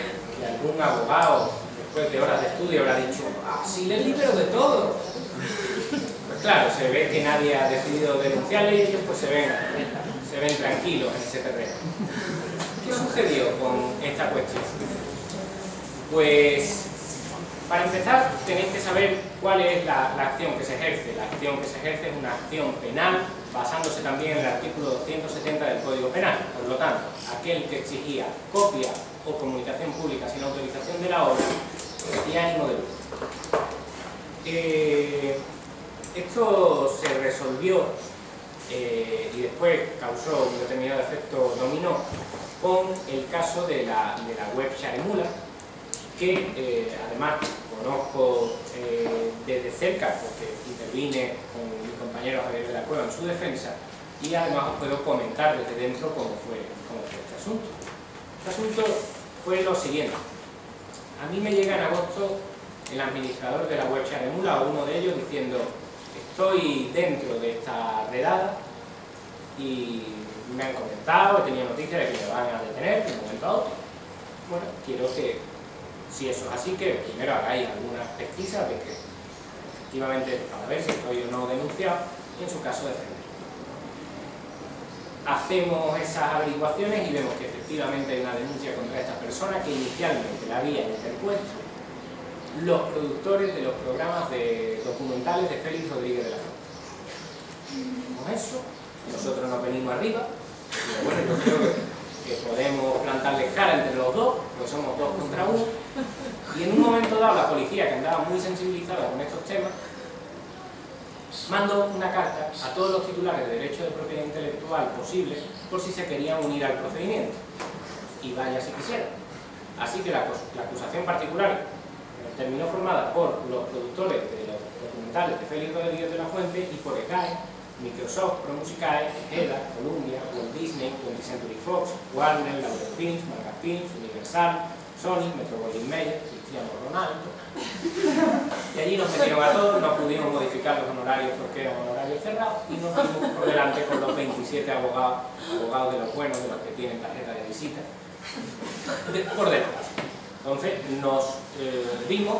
algún abogado de después de horas de estudio, habrá dicho: ¡ah, sí, les libero de todo! Pues claro, se ve que nadie ha decidido denunciarle y ellos pues se ven tranquilos en ese terreno. ¿Qué sucedió con esta cuestión? Pues, para empezar, tenéis que saber cuál es la acción que se ejerce. La acción que se ejerce es una acción penal, basándose también en el artículo 270 del Código Penal. Por lo tanto, aquel que exigía copia o comunicación pública sin autorización de la obra y ánimo de lucro. Esto se resolvió y después causó un determinado efecto dominó con el caso de la web Sharemula, que además conozco desde cerca porque intervine con mi compañero Javier de la Cueva en su defensa, y además os puedo comentar desde dentro cómo fue este asunto. Este asunto fue lo siguiente: a mí me llega en agosto el administrador de la web Sharemula, o uno de ellos, diciendo: estoy dentro de esta redada y me han comentado, he tenido noticias de que me van a detener de un momento a otro. Bueno, quiero que, si eso es así, que primero hagáis algunas pesquisas de que efectivamente, para ver si estoy o no denunciado, y en su caso defender. Hacemos esas averiguaciones y vemos que efectivamente hay una denuncia contra esta persona, que inicialmente la había interpuesto los productores de los programas documentales de Félix Rodríguez de la Fuente. Con eso, nosotros nos venimos arriba, y bueno, yo creo que podemos plantarles cara entre los dos, porque somos dos contra uno, y en un momento dado la policía, que andaba muy sensibilizada con estos temas, mandó una carta a todos los titulares de derecho de propiedad intelectual posibles por si se querían unir al procedimiento, y vaya si quisieran. Así que la acusación particular terminó formada por los productores de los documentales de Félix Rodríguez de la Fuente y por ECAE, Microsoft, ProMusicae, EGEDA, Columbia, Walt Disney, 20th Century Fox, Warner, Laurel Films, Marca Films, Universal, Sony, Metro-Goldwyn-Mayer, Cristiano Ronaldo. Y allí nos metieron a todos, no pudimos modificar los honorarios porque eran honorarios cerrados, y nos fuimos por delante con los 27 abogados de los buenos, de los que tienen tarjeta de visita, por delante. Entonces nos vimos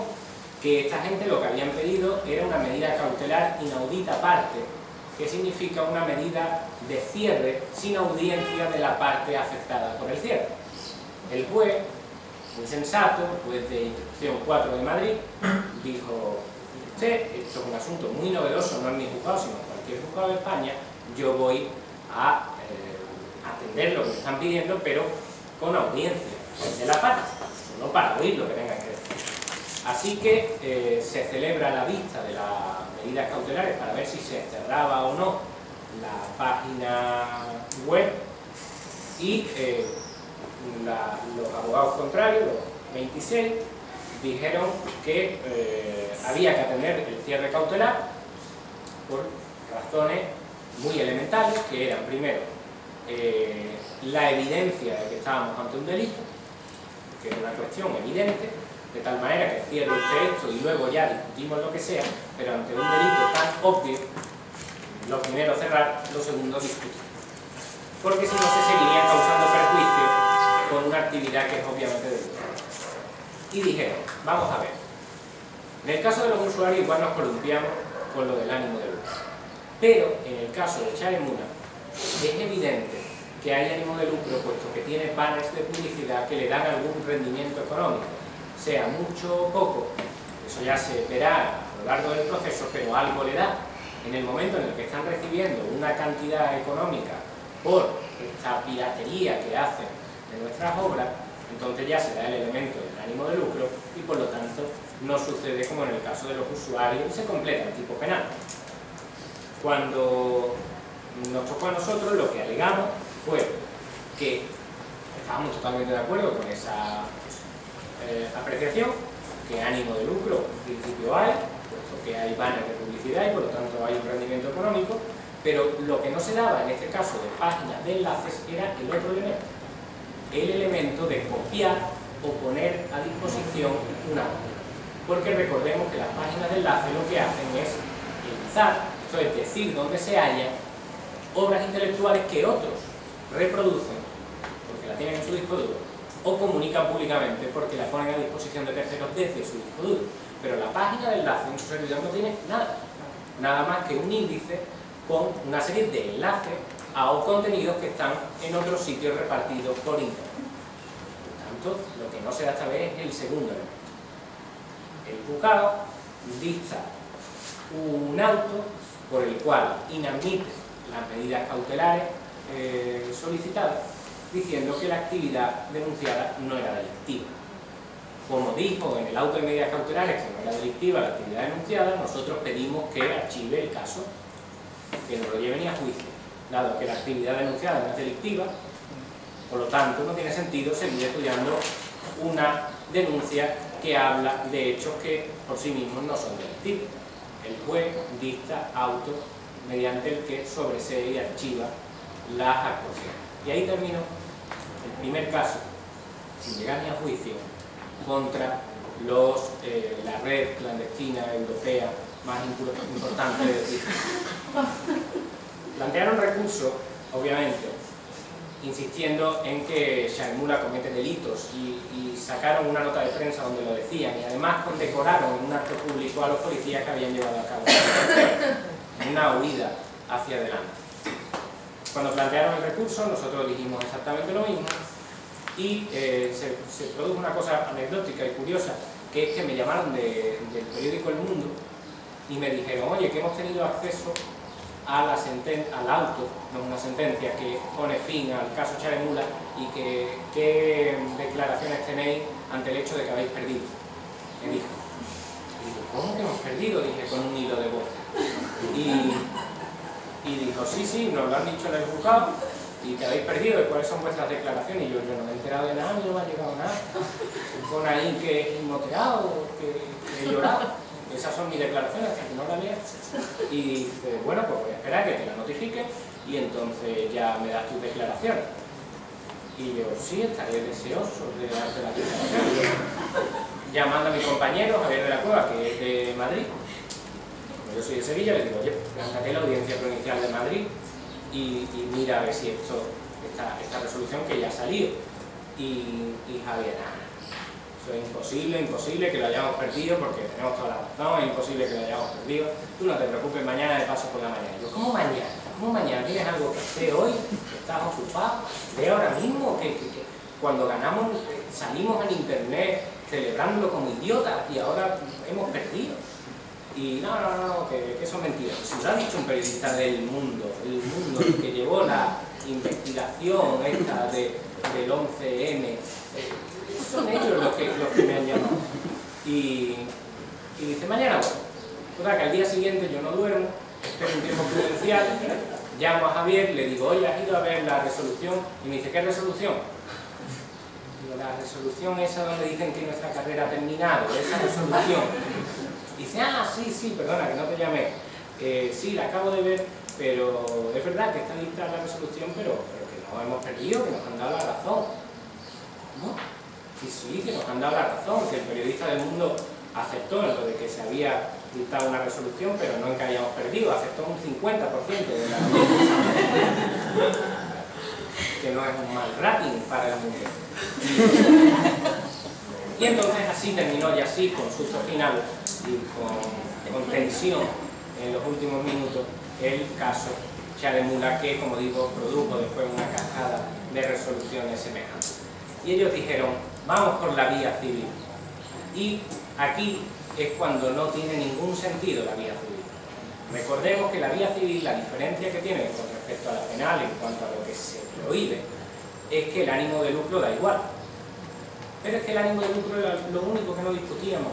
que esta gente lo que habían pedido era una medida cautelar inaudita aparte, que significa una medida de cierre sin audiencia de la parte afectada por el cierre. El juez, muy sensato, juez de instrucción 4 de Madrid, dijo: usted, esto es un asunto muy novedoso, no en mi juzgado, sino en cualquier juzgado de España, yo voy a atender lo que me están pidiendo, pero con audiencia de la parte, no para oír lo que tengan que decir. Así que se celebra la vista de las medidas cautelares para ver si se cerraba o no la página web, y los abogados contrarios, los 26, dijeron que había que atender el cierre cautelar por razones muy elementales, que eran, primero, la evidencia de que estábamos ante un delito, que era una cuestión evidente, de tal manera que cierre usted esto y luego ya discutimos lo que sea, pero ante un delito tan obvio, lo primero cerrar, lo segundo discutir. Porque si no se seguirían causando perjuicios con una actividad que es obviamente delictiva. Y dijeron: vamos a ver, en el caso de los usuarios igual nos columpiamos con lo del ánimo de lucro, pero en el caso de Sharemula es evidente que hay ánimo de lucro, puesto que tiene banners de publicidad que le dan algún rendimiento económico, sea mucho o poco, eso ya se verá a lo largo del proceso, pero algo le da. En el momento en el que están recibiendo una cantidad económica por esta piratería que hacen de nuestras obras, entonces ya se da el elemento del ánimo de lucro, y por lo tanto no sucede como en el caso de los usuarios y se completa el tipo penal. Cuando nos tocó a nosotros, lo que alegamos fue que estábamos totalmente de acuerdo con esa apreciación, que ánimo de lucro en principio hay, puesto que hay banners de publicidad y por lo tanto hay un rendimiento económico, pero lo que no se daba en este caso de páginas de enlaces era el otro elemento, el elemento de copiar o poner a disposición una obra. Porque recordemos que las páginas de enlace lo que hacen es enlazar, esto es decir, donde se hallan obras intelectuales que otros reproducen, porque la tienen en su disco duro, o comunican públicamente porque la ponen a disposición de terceros desde su disco duro. Pero la página de enlace en su servidor no tiene nada más que un índice con una serie de enlaces a contenidos que están en otros sitios repartidos por internet. Por tanto, lo que no se da esta vez es el segundo elemento. El juzgado dicta un auto por el cual inadmite las medidas cautelares solicitadas, diciendo que la actividad denunciada no era delictiva. Como dijo en el auto de medidas cautelares que no era delictiva la actividad denunciada, nosotros pedimos que archive el caso, que no lo lleve ni a juicio, dado que la actividad denunciada no es delictiva. Por lo tanto, no tiene sentido seguir estudiando una denuncia que habla de hechos que por sí mismos no son delictivos. El juez dicta auto mediante el que sobresee y archiva las actuaciones. Y ahí terminó el primer caso, sin llegar ni a juicio, contra la red clandestina europea más importante de Twitter. Plantearon recurso, obviamente, insistiendo en que Sharemula comete delitos y sacaron una nota de prensa donde lo decían, y además condecoraron en un acto público a los policías que habían llevado a cabo una huida hacia adelante. Cuando plantearon el recurso, nosotros dijimos exactamente lo mismo, y se produjo una cosa anecdótica y curiosa, que es que me llamaron del periódico El Mundo y me dijeron: oye, que hemos tenido acceso al auto, no una sentencia, que pone fin al caso Sharemula, y que qué declaraciones tenéis ante el hecho de que habéis perdido. Me dijo. Y digo, ¿cómo que hemos perdido? Dije, con un hilo de voz. Y dijo, sí, nos lo han dicho en el juzgado, y que habéis perdido, y cuáles son vuestras declaraciones. Y yo no me he enterado de nada, no me ha llegado nada. Con ahí que he hipnoteado, que he llorado. Esas son mis declaraciones, hasta que no la leas. Y dice, bueno, pues voy a esperar que te la notifique y entonces ya me das tus declaraciones. Y yo, sí, estaré deseoso de darte las declaraciones. Llamando a mi compañero Javier de la Cueva, que es de Madrid. Como yo soy de Sevilla, le digo, oye, plántate la Audiencia Provincial de Madrid y mira a ver si esta resolución que ya ha salido. Y Javier, eso es imposible que lo hayamos perdido, porque tenemos toda la razón, es imposible que lo hayamos perdido. Tú no te preocupes, mañana de paso por la mañana. Yo, ¿cómo mañana? ¿Cómo mañana? ¿Tienes algo que hacer hoy? ¿Estás ocupado? ¿De ahora mismo? Que cuando ganamos salimos en internet celebrándolo como idiotas y ahora hemos perdido. Y no, que eso es mentira. Si lo ha dicho un periodista del Mundo, que llevó la investigación esta del 11M, son ellos los que me han llamado. Y dice, mañana bueno. Total, que al día siguiente yo no duermo, espero un tiempo prudencial, llamo a Javier, le digo, oye, ¿has ido a ver la resolución? Y me dice, ¿qué resolución? Digo, la resolución esa donde dicen que nuestra carrera ha terminado, esa resolución. Dice, sí, perdona, que no te llamé. Sí, la acabo de ver, pero es verdad que está lista la resolución, pero que nos hemos perdido, que nos han dado la razón. ¿Cómo? Sí, que nos han dado la razón, que el periodista del Mundo aceptó en lo de que se había dictado una resolución, pero no en que hayamos perdido, aceptó un 50% de la que no es un mal rating para el Mundo. Y entonces así terminó, y así, con susto final y con tensión en los últimos minutos, el caso Sharemula, que, como digo, produjo después una cascada de resoluciones semejantes. Y ellos dijeron, vamos por la vía civil. Y aquí es cuando no tiene ningún sentido la vía civil. Recordemos que la vía civil, la diferencia que tiene con respecto a la penal en cuanto a lo que se prohíbe, es que el ánimo de lucro da igual. Pero es que el ánimo de lucro era lo único que no discutíamos.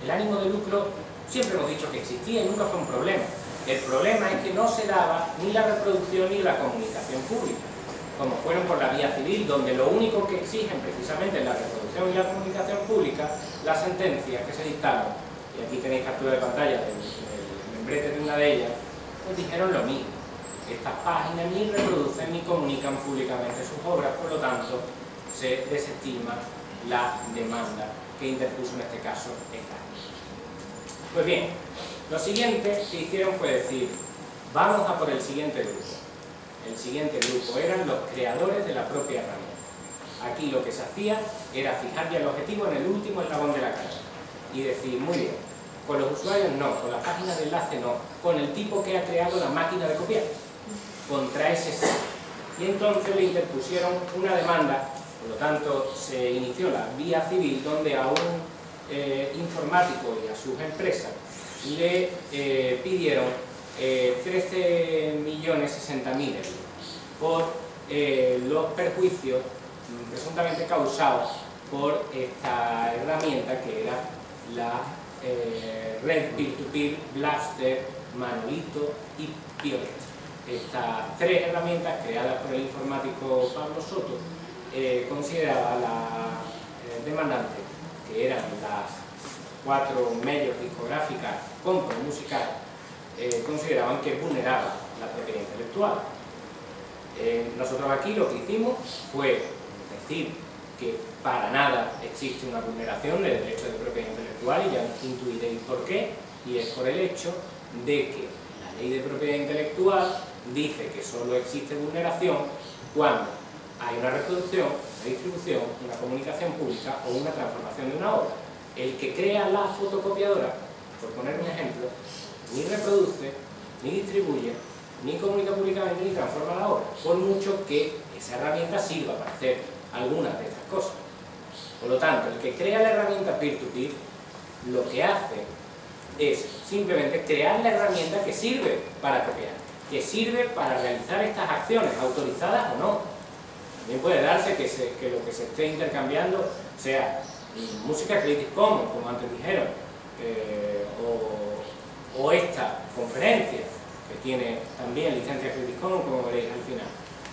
El ánimo de lucro siempre hemos dicho que existía y nunca fue un problema. El problema es que no se daba ni la reproducción ni la comunicación pública, como fueron por la vía civil, donde lo único que exigen precisamente es la reproducción y la comunicación pública, las sentencias que se dictaron, y aquí tenéis captura de pantalla del membrete de una de ellas, pues dijeron lo mismo. Estas páginas ni reproducen ni comunican públicamente sus obras, por lo tanto, se desestima la demanda que interpuso en este caso esta. Pues bien, lo siguiente que hicieron fue decir, vamos a por el siguiente grupo. El siguiente grupo eran los creadores de la propia herramienta. Aquí lo que se hacía era fijar ya el objetivo en el último eslabón de la cadena y decir, muy bien, con los usuarios no, con la página de enlace no, con el tipo que ha creado la máquina de copiar, contra ese sí. Y entonces le interpusieron una demanda, por lo tanto se inició la vía civil donde a un informático y a sus empresas le pidieron 13.060.000 euros por los perjuicios presuntamente causados por esta herramienta que era la red peer-to-peer, Blaster, Manolito y Violeta. Estas tres herramientas creadas por el informático Pablo Soto consideraba la demandante, que eran las 4 medios discográficas Compro Musical, consideraban que vulneraba la propiedad intelectual. Nosotros aquí lo que hicimos fue decir que para nada existe una vulneración del derecho de propiedad intelectual, y ya intuiréis por qué, y es por el hecho de que la ley de propiedad intelectual dice que solo existe vulneración cuando hay una reproducción, una distribución, una comunicación pública o una transformación de una obra. El que crea la fotocopiadora, por poner un ejemplo, ni reproduce, ni distribuye, ni comunica públicamente, ni transforma la obra, por mucho que esa herramienta sirva para hacer algunas de estas cosas. Por lo tanto, el que crea la herramienta peer-to-peer, lo que hace es simplemente crear la herramienta que sirve para copiar, que sirve para realizar estas acciones, autorizadas o no. También puede darse que lo que se esté intercambiando sea música Creative Commons, como antes dijeron, o esta conferencia, que tiene también licencia Creative Commons, como veréis al final,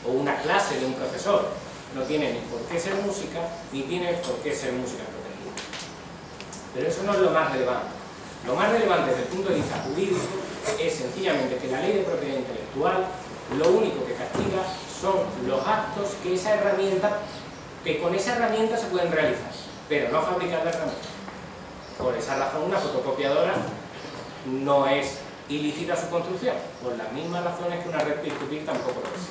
o una clase de un profesor. No tiene ni por qué ser música, ni tiene por qué ser música protegida. Pero eso no es lo más relevante. Lo más relevante desde el punto de vista jurídico es sencillamente que la ley de propiedad intelectual lo único que castiga son los actos que esa herramienta, que con esa herramienta se pueden realizar, pero no fabricar la herramienta. Por esa razón una fotocopiadora no es ilícita su construcción, por las mismas razones que una red peer-to-peer tampoco lo es.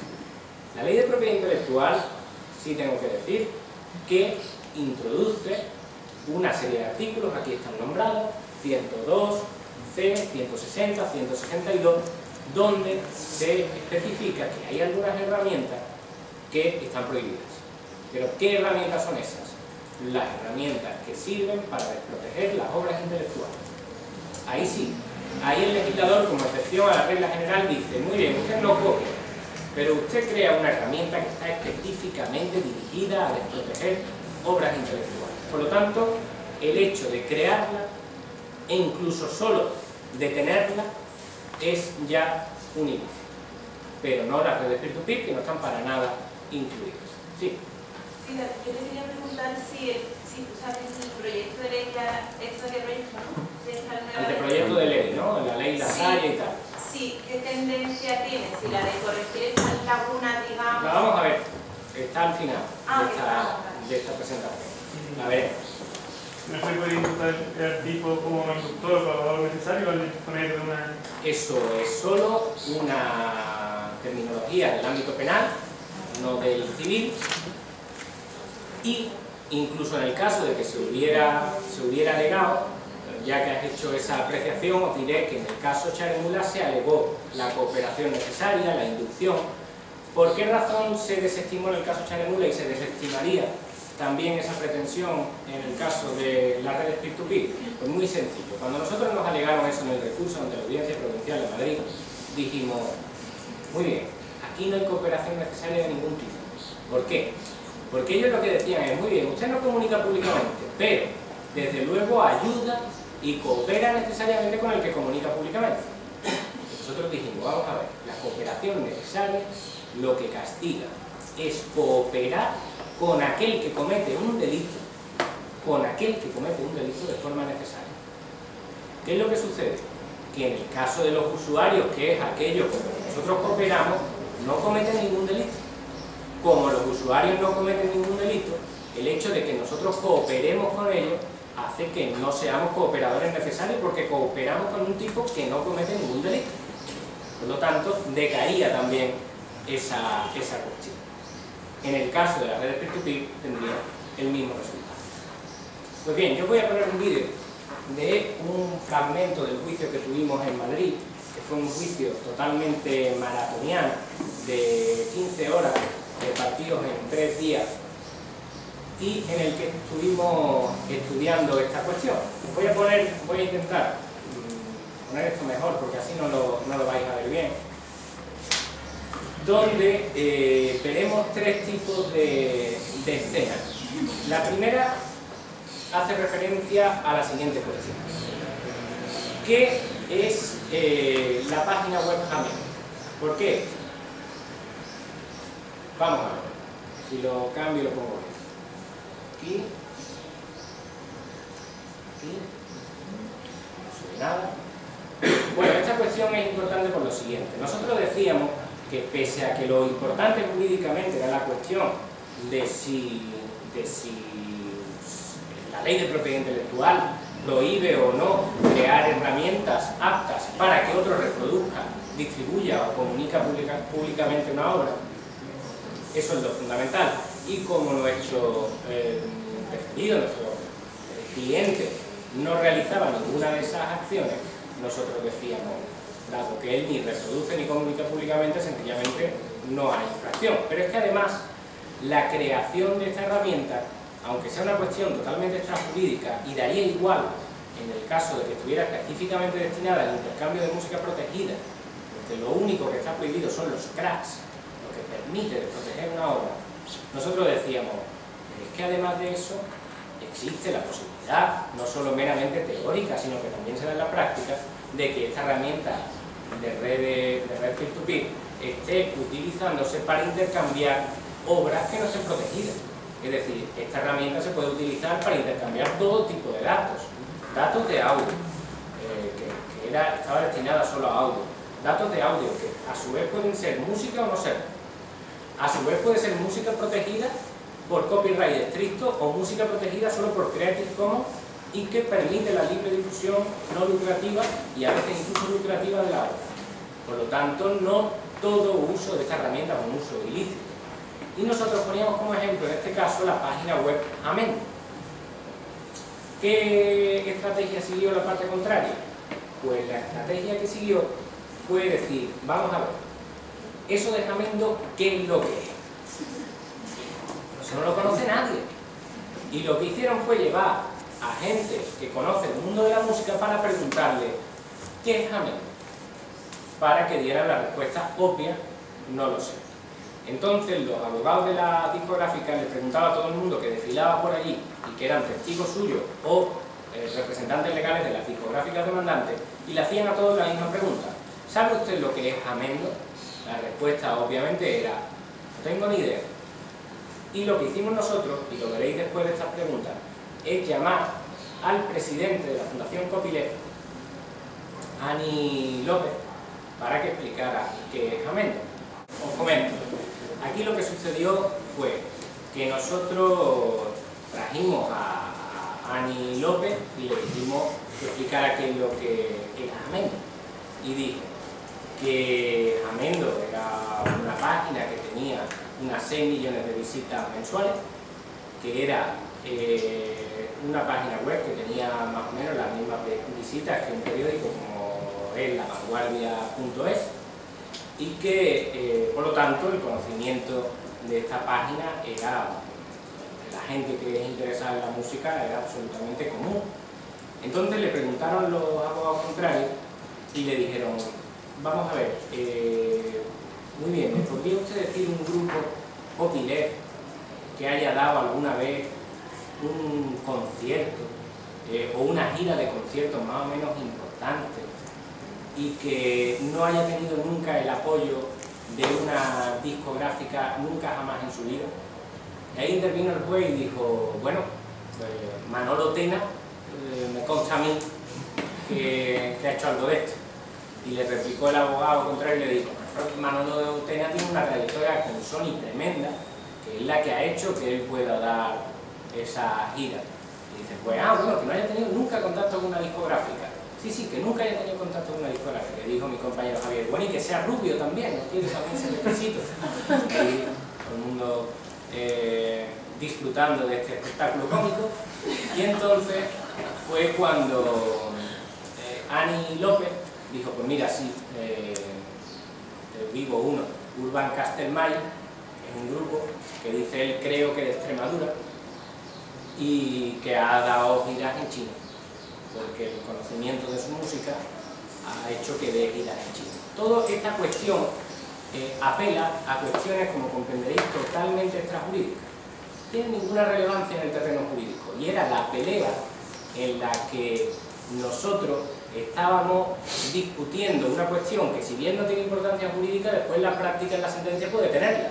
La ley de propiedad intelectual, sí tengo que decir, que introduce una serie de artículos, aquí están nombrados, 102, C, 160, 162, donde se especifica que hay algunas herramientas que están prohibidas. Pero ¿qué herramientas son esas? Las herramientas que sirven para desproteger las obras intelectuales. Ahí sí, ahí el legislador, como excepción a la regla general, dice, muy bien, usted no copia, pero usted crea una herramienta que está específicamente dirigida a desproteger obras intelectuales. Por lo tanto, el hecho de crearla, e incluso solo de tenerla, es ya un inicio. Pero no las redes peer-to-peer, que no están para nada incluidas. Sí. Sí, yo te quería preguntar si tú sabes el proyecto de ley ya, esto de proyecto, ¿no? El proyecto de ley, ¿no? La ley Lasalle y tal. Sí, ¿qué tendencia tiene? Si la de corregir estas lagunas, digamos... Vamos a ver, está al final de esta presentación. A ver. ¿No se puede imputar el tipo como inductor o valor necesario al disponer de una...? Eso es solo una terminología del ámbito penal, no del civil, y incluso en el caso de que se hubiera alegado, ya que has hecho esa apreciación, os diré que en el caso Charemula se alegó la cooperación necesaria, la inducción. ¿Por qué razón se desestimó en el caso Charemula y se desestimaría también esa pretensión en el caso de las redes peer-to-peer? Pues muy sencillo. Cuando nosotros nos alegaron eso en el recurso ante la Audiencia Provincial de Madrid, dijimos, muy bien, aquí no hay cooperación necesaria de ningún tipo. ¿Por qué? Porque ellos lo que decían es, muy bien, usted no comunica públicamente, pero desde luego ayuda y coopera necesariamente con el que comunica públicamente. Nosotros dijimos, vamos a ver, la cooperación necesaria lo que castiga es cooperar con aquel que comete un delito, de forma necesaria. ¿Qué es lo que sucede? Que en el caso de los usuarios, que es aquello con los que nosotros cooperamos, no cometen ningún delito. Como los usuarios no cometen ningún delito, el hecho de que nosotros cooperemos con ellos hace que no seamos cooperadores necesarios, porque cooperamos con un tipo que no comete ningún delito. Por lo tanto, decaía también esa cuestión. en el caso de las redes peer-to-peer tendría el mismo resultado. Pues bien, yo voy a poner un vídeo de un fragmento del juicio que tuvimos en Madrid, que fue un juicio totalmente maratoniano, de 15 horas repartidos en 3 días, y en el que estuvimos estudiando esta cuestión. Voy a intentar poner esto mejor porque así no lo vais a ver bien, donde veremos 3 tipos de escenas. La primera hace referencia a la siguiente cuestión, que es la página web Hamming. ¿Por qué? Vamos a ver, si lo cambio y lo pongo aquí, no sube nada. Bueno, esta cuestión es importante por lo siguiente. Nosotros decíamos que pese a que lo importante jurídicamente era la cuestión de si la ley de propiedad intelectual prohíbe o no crear herramientas aptas para que otro reproduzca, distribuya o comunica públicamente una obra, eso es lo fundamental. Y como nuestro defendido, nuestro cliente, no realizaba ninguna de esas acciones, nosotros decíamos, dado que él ni reproduce ni comunica públicamente, sencillamente no hay infracción. Pero es que además, la creación de esta herramienta, aunque sea una cuestión totalmente extrajurídica, y daría igual en el caso de que estuviera específicamente destinada al intercambio de música protegida, porque lo único que está prohibido son los cracks, lo que permite proteger una obra, nosotros decíamos, es que además de eso, existe la posibilidad, no solo meramente teórica, sino que también se da en la práctica, de que esta herramienta de red peer-to-peer esté utilizándose para intercambiar obras que no estén protegidas. Es decir, esta herramienta se puede utilizar para intercambiar todo tipo de datos de audio, que estaba destinada solo a audio, datos de audio que a su vez pueden ser música o no ser, a su vez puede ser música protegida por copyright estricto o música protegida solo por Creative Commons y que permite la libre difusión no lucrativa y a veces incluso lucrativa de la obra. Por lo tanto, no todo uso de esta herramienta es un uso ilícito. Y nosotros poníamos como ejemplo, en este caso, la página web Hamming. ¿Qué estrategia siguió la parte contraria? Pues la estrategia que siguió fue decir, vamos a ver, eso de Hamming, ¿qué es lo que es? Eso no lo conoce nadie. Y lo que hicieron fue llevar a gente que conoce el mundo de la música para preguntarle ¿qué es Hamming? Para que dieran la respuesta obvia, no lo sé. Entonces los abogados de la discográfica le preguntaban a todo el mundo que desfilaba por allí y que eran testigos suyos o representantes legales de las discográficas demandantes y le hacían a todos la misma pregunta. ¿Sabe usted lo que es Hamming? La respuesta obviamente era no tengo ni idea. Y lo que hicimos nosotros, y lo veréis después de estas preguntas, es llamar al presidente de la Fundación Copyleft, Ani López, para que explicara qué es Hamming. Os comento, aquí lo que sucedió fue que nosotros trajimos a Ani López y le dijimos que explicara qué es lo que era Hamming. Y dijo que Hamming era una página que tenía unas 6 millones de visitas mensuales, que era una página web que tenía más o menos las mismas visitas que un periódico como es lavanguardia.es y que por lo tanto el conocimiento de esta página era, la gente que es interesada en la música, era absolutamente común. Entonces le preguntaron los abogados contrarios y le dijeron, vamos a ver, muy bien, ¿me podría usted decir un grupo copyleft que haya dado alguna vez un concierto o una gira de conciertos más o menos importante y que no haya tenido nunca el apoyo de una discográfica nunca jamás en su vida? Y ahí intervino el juez y dijo, bueno, pues Manolo Tena me consta a mí que ha hecho algo de esto. Y le replicó el abogado contrario y le dijo, Manolo Tena tiene una trayectoria con Sony tremenda, que es la que ha hecho que él pueda dar esa gira. Y dice, pues bueno, que no haya tenido nunca contacto con una discográfica. Sí, que nunca haya tenido contacto con una discográfica, dijo mi compañero Javier. Bueno, y que sea rubio también, no tiene también ese requisito. Y todo el mundo disfrutando de este espectáculo cómico, y entonces fue cuando Ani López dijo, pues mira, sí, Vivo uno, Urban Castelmay, es un grupo que dice él, creo que de Extremadura, y que ha dado giras en China, porque el conocimiento de su música ha hecho que dé giras en China. Toda esta cuestión apela a cuestiones, como comprenderéis, totalmente extrajurídicas. No tiene ninguna relevancia en el terreno jurídico, y era la pelea en la que nosotros estábamos discutiendo una cuestión que, si bien no tiene importancia jurídica, después la práctica en la sentencia puede tenerla,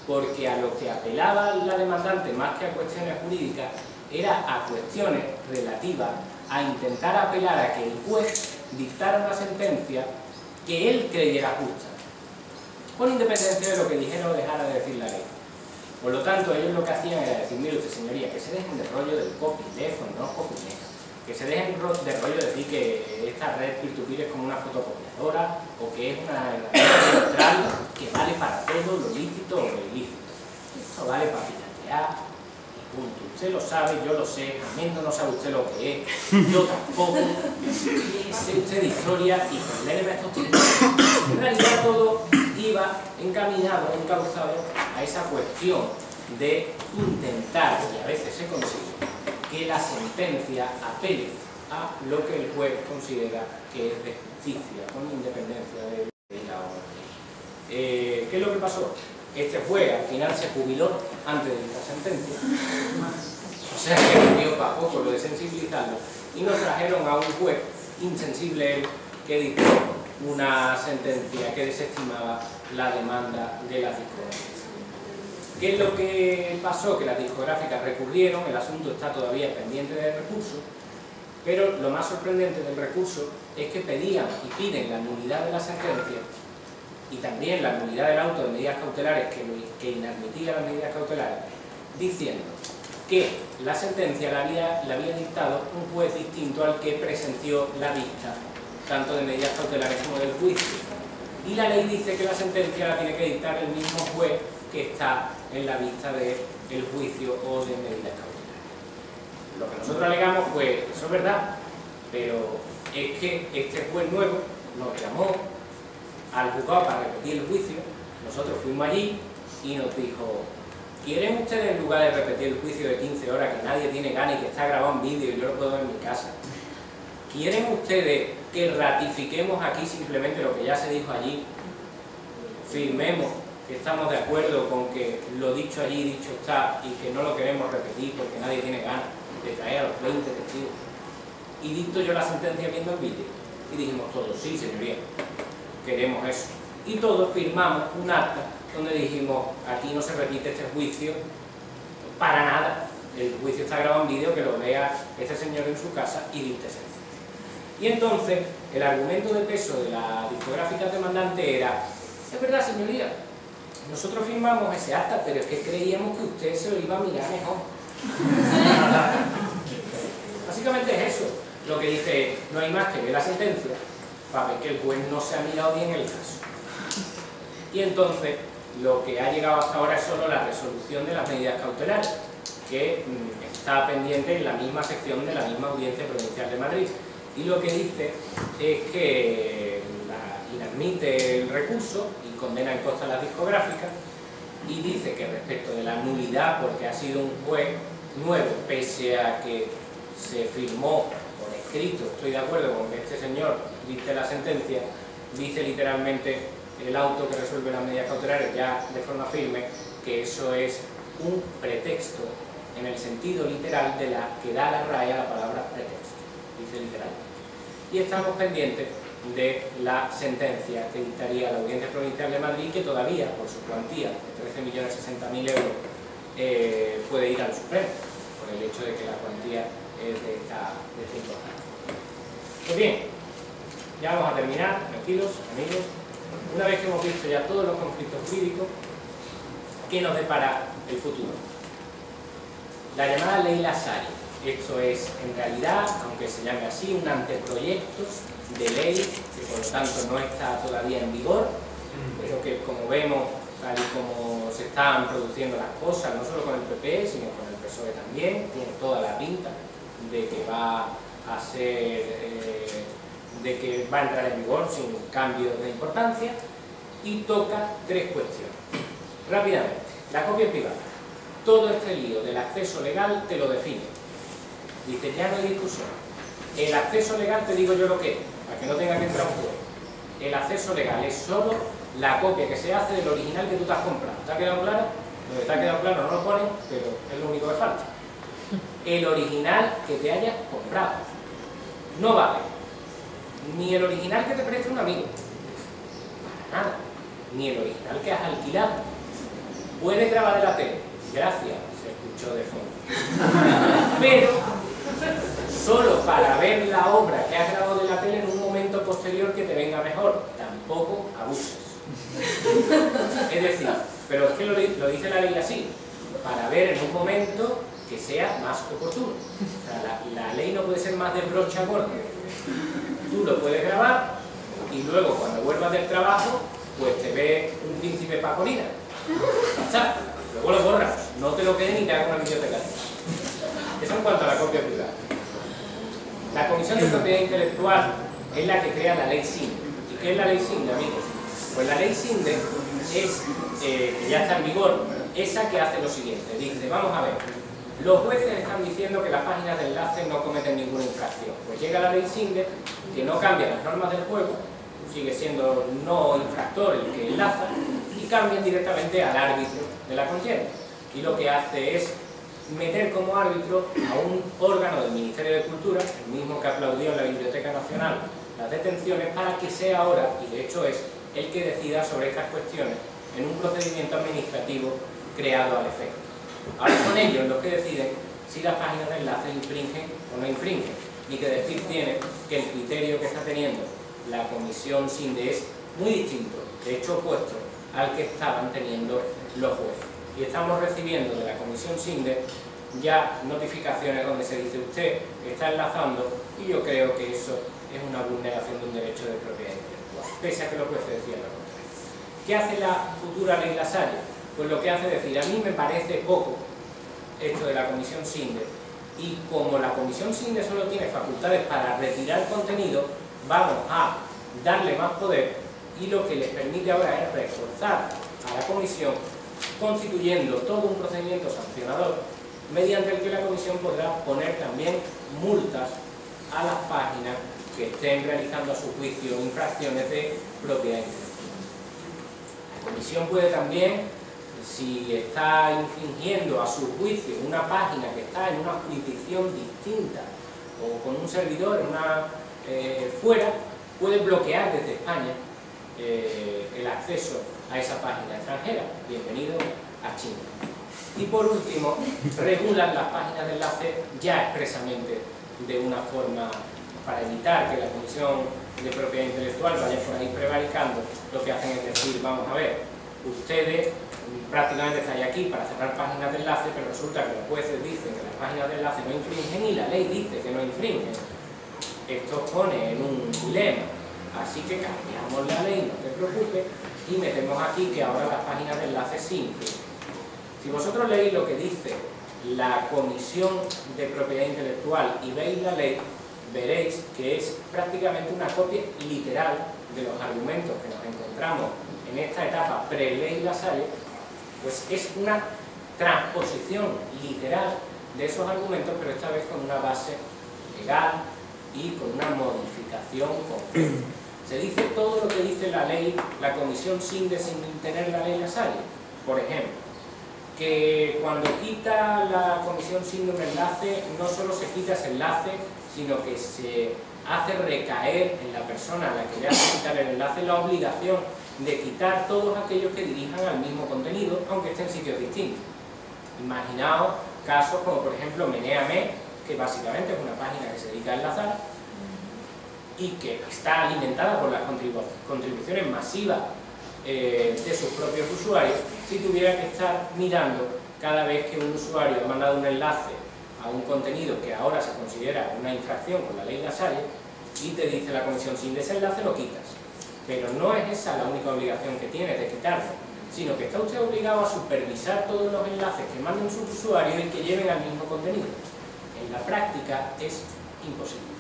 porque a lo que apelaba la demandante, más que a cuestiones jurídicas, era a cuestiones relativas a intentar apelar a que el juez dictara una sentencia que él creyera justa, con independencia de lo que dijera o dejara de decir la ley. Por lo tanto, ellos lo que hacían era decir, mire usted, señoría, que se dejen de rollo del copyleft o no copyleft, que se dejen de rollo de decir que esta red peer-to-peer es como una fotocopiadora o que es una herramienta neutral que vale para todo lo lícito o lo ilícito. Esto vale para piratear y punto. Usted lo sabe, yo lo sé, Amendo no sabe usted lo que es, yo tampoco, sé usted de historia y probleme estos tipos. En realidad todo iba encaminado, encauzado a esa cuestión de intentar, y a veces se consigue, que la sentencia apele a lo que el juez considera que es de justicia, con independencia de la obra. ¿Qué es lo que pasó? Este juez al final se jubiló antes de esta sentencia, o sea que no dio para poco lo de sensibilizarlo, y nos trajeron a un juez insensible él, que dictó una sentencia que desestimaba la demanda de las discográficas. ¿Qué es lo que pasó? Que las discográficas recurrieron, el asunto está todavía pendiente de recurso, pero lo más sorprendente del recurso es que pedían y piden la nulidad de la sentencia y también la nulidad del auto de medidas cautelares que inadmitía las medidas cautelares, diciendo que la sentencia la había dictado un juez distinto al que presenció la vista, tanto de medidas cautelares como del juicio. Y la ley dice que la sentencia la tiene que dictar el mismo juez que está en la vista del juicio o de medidas cautelares. Lo que nosotros alegamos fue, eso es verdad, pero es que este juez nuevo nos llamó al juzgado para repetir el juicio, nosotros fuimos allí y nos dijo, ¿quieren ustedes, en lugar de repetir el juicio de 15 horas que nadie tiene ganas y que está grabado en vídeo y yo lo puedo ver en mi casa, ¿quieren ustedes que ratifiquemos aquí simplemente lo que ya se dijo allí? Firmemos que estamos de acuerdo con que lo dicho allí, dicho está, y que no lo queremos repetir porque nadie tiene ganas de traer a los 20 testigos. Y dicto yo la sentencia viendo el vídeo. Y dijimos todos, sí, señoría, queremos eso. Y todos firmamos un acta donde dijimos, aquí no se repite este juicio para nada. El juicio está grabado en vídeo, que lo vea este señor en su casa y dicte sentencia. Y entonces, el argumento de peso de la discográfica demandante era, es verdad, señoría, nosotros firmamos ese acta, pero es que creíamos que usted se lo iba a mirar mejor. Básicamente es eso. Lo que dice, no hay más que ver la sentencia para ver que el juez no se ha mirado bien el caso. Y entonces, lo que ha llegado hasta ahora es solo la resolución de las medidas cautelares, que está pendiente en la misma sección de la misma Audiencia Provincial de Madrid. Y lo que dice es que inadmite el recurso y condena en costa a las discográficas, y dice que respecto de la nulidad, porque ha sido un juez nuevo, pese a que se firmó por escrito, estoy de acuerdo con que este señor dicte la sentencia, dice literalmente el auto que resuelve las medidas cautelares ya de forma firme, que eso es un pretexto en el sentido literal de la que da la RAE a la palabra pretexto, dice literalmente. Y estamos pendientes de la sentencia que dictaría la Audiencia Provincial de Madrid, que todavía, por su cuantía de 13.060.000 euros, puede ir al Supremo, por el hecho de que la cuantía es de esta importancia. Pues bien, ya vamos a terminar, tranquilos, amigos. Una vez que hemos visto ya todos los conflictos jurídicos, ¿qué nos depara el futuro? La llamada Ley Lasari. Esto es, en realidad, aunque se llame así, un anteproyecto de ley que por lo tanto no está todavía en vigor, pero que, como vemos, tal y como se están produciendo las cosas, no solo con el PP, sino con el PSOE también, tiene toda la pinta de que va a ser, de que va a entrar en vigor sin cambios de importancia, y toca tres cuestiones. Rápidamente, la copia privada. Todo este lío del acceso legal te lo define. Dice, ya no hay discusión. El acceso legal, te digo yo lo que es, para que no tenga que entrar un juego. El acceso legal es solo la copia que se hace del original que tú te has comprado. ¿Te ha quedado claro? Lo que te ha quedado claro no lo ponen, pero es lo único que falta. El original que te hayas comprado. No vale ni el original que te preste un amigo, para nada, ni el original que has alquilado. Puedes grabar de la tele, gracias, se escuchó de fondo, pero solo para ver la obra que has grabado de la tele en un momento posterior que te venga mejor. Tampoco abuses. Es decir, pero es que lo dice la ley así, para ver en un momento que sea más oportuno. O sea, la ley no puede ser más de brocha gorda. Tú lo puedes grabar y luego cuando vuelvas del trabajo, pues te ve un príncipe Pacolina. ¿Está? Luego lo borras, no te lo queden ni te hagan una biblioteca. Eso en cuanto a la copia privada. La Comisión de Propiedad Intelectual es la que crea la ley SINDE. ¿Y qué es la ley SINDE, amigos? Pues la ley SINDE es, que ya está en vigor, esa que hace lo siguiente. Dice, vamos a ver, los jueces están diciendo que las páginas de enlace no cometen ninguna infracción. Pues llega la ley SINDE, que no cambia las normas del juego, sigue siendo no infractor el que enlaza, y cambian directamente al árbitro de la contienda. Y lo que hace es meter como árbitro a un órgano del Ministerio de Cultura, el mismo que aplaudió en la Biblioteca Nacional las detenciones, para que sea ahora, y de hecho es, el que decida sobre estas cuestiones en un procedimiento administrativo creado al efecto. Ahora son ellos los que deciden si las páginas de enlace infringen o no infringen, y que decir tiene que el criterio que está teniendo la Comisión SINDE es muy distinto, de hecho opuesto al que estaban teniendo los jueces. Y estamos recibiendo de la Comisión SINDE ya notificaciones donde se dice usted está enlazando, y yo creo que eso es una vulneración de un derecho de propiedad intelectual, pese a que los jueces decían lo contrario. ¿Qué hace la futura ley Lasalle? Pues lo que hace es decir, a mí me parece poco esto de la Comisión SINDE, y como la Comisión SINDE solo tiene facultades para retirar contenido, vamos a darle más poder, y lo que les permite ahora es reforzar a la Comisión, constituyendo todo un procedimiento sancionador, mediante el que la Comisión podrá poner también multas a las páginas que estén realizando a su juicio infracciones de propiedad intelectual. La Comisión puede también, si está infringiendo a su juicio una página que está en una jurisdicción distinta o con un servidor fuera, puede bloquear desde España el acceso a esa página extranjera. Bienvenido a China. Y por último, regulan las páginas de enlace ya expresamente de una forma para evitar que la Comisión de Propiedad Intelectual vaya por ahí prevaricando. Lo que hacen es decir, vamos a ver, ustedes prácticamente estáis aquí para cerrar páginas de enlace, pero resulta que los jueces dicen que las páginas de enlace no infringen y la ley dice que no infringen. Esto os pone en un dilema, así que cambiamos la ley, no te preocupes, y metemos aquí que ahora las páginas de enlace sí infringen. Si vosotros leéis lo que dice la Comisión de Propiedad Intelectual y veis la ley, veréis que es prácticamente una copia literal de los argumentos que nos encontramos en esta etapa pre-ley Lasalle, pues es una transposición literal de esos argumentos, pero esta vez con una base legal y con una modificación concreta. Se dice todo lo que dice la ley, la Comisión SINDE sin tener la ley Lasalle. Por ejemplo, que cuando quita la Comisión SINDE un enlace, no solo se quita ese enlace, sino que se hace recaer en la persona a la que le hace quitar el enlace la obligación de quitar todos aquellos que dirijan al mismo contenido, aunque estén en sitios distintos. Imaginaos casos como por ejemplo Menéame, que básicamente es una página que se dedica a enlazar y que está alimentada por las contribuciones masivas de sus propios usuarios. Si tuviera que estar mirando cada vez que un usuario ha mandado un enlace a un contenido que ahora se considera una infracción con la ley Lasalle, y te dice la Comisión SINDE ese enlace lo quitas. Pero no es esa la única obligación que tienes de quitarlo. sino que está usted obligado a supervisar todos los enlaces que manden sus usuarios y que lleven al mismo contenido. En la práctica es imposible.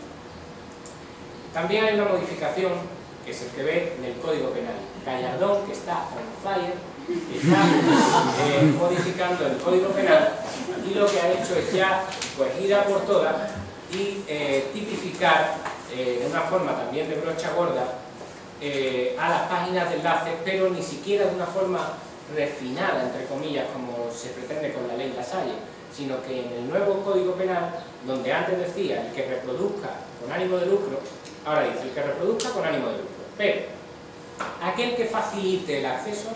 También hay una modificación que es el que ve en el Código Penal. Gallardón, que está on fire, está modificando el Código Penal y lo que ha hecho es ya pues ir a por todas y tipificar de una forma también de brocha gorda a las páginas de enlaces, pero ni siquiera de una forma refinada, entre comillas, como se pretende con la ley Lasalle, sino que en el nuevo Código Penal, donde antes decía el que reproduzca con ánimo de lucro, ahora dice el que reproduzca con ánimo de lucro, pero aquel que facilite el acceso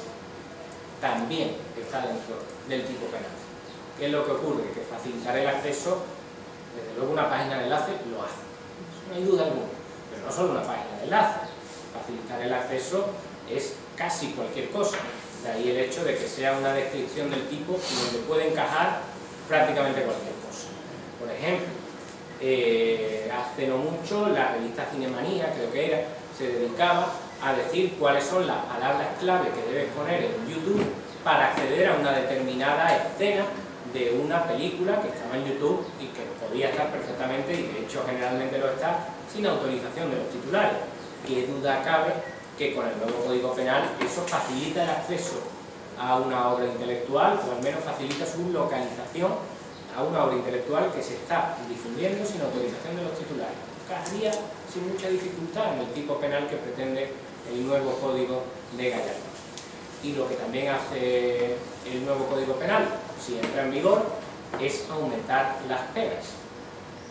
también está dentro del tipo penal. ¿Qué es lo que ocurre? Que facilitar el acceso, desde luego una página de enlace lo hace, no hay duda alguna, pero no solo una página de enlace. Facilitar el acceso es casi cualquier cosa, de ahí el hecho de que sea una descripción del tipo donde puede encajar prácticamente cualquier cosa. Por ejemplo, hace no mucho la revista Cinemanía, creo que era, se dedicaba a decir cuáles son las palabras clave que debes poner en YouTube para acceder a una determinada escena de una película que estaba en YouTube y que podía estar perfectamente, y de hecho generalmente lo está, sin autorización de los titulares. ¿Qué duda cabe que con el nuevo Código Penal eso facilita el acceso a una obra intelectual, o al menos facilita su localización a una obra intelectual que se está difundiendo sin autorización de los titulares? Cada día sin mucha dificultad en el tipo penal que pretende el nuevo Código de Gallardón. Y lo que también hace el nuevo Código Penal, si entra en vigor, es aumentar las penas.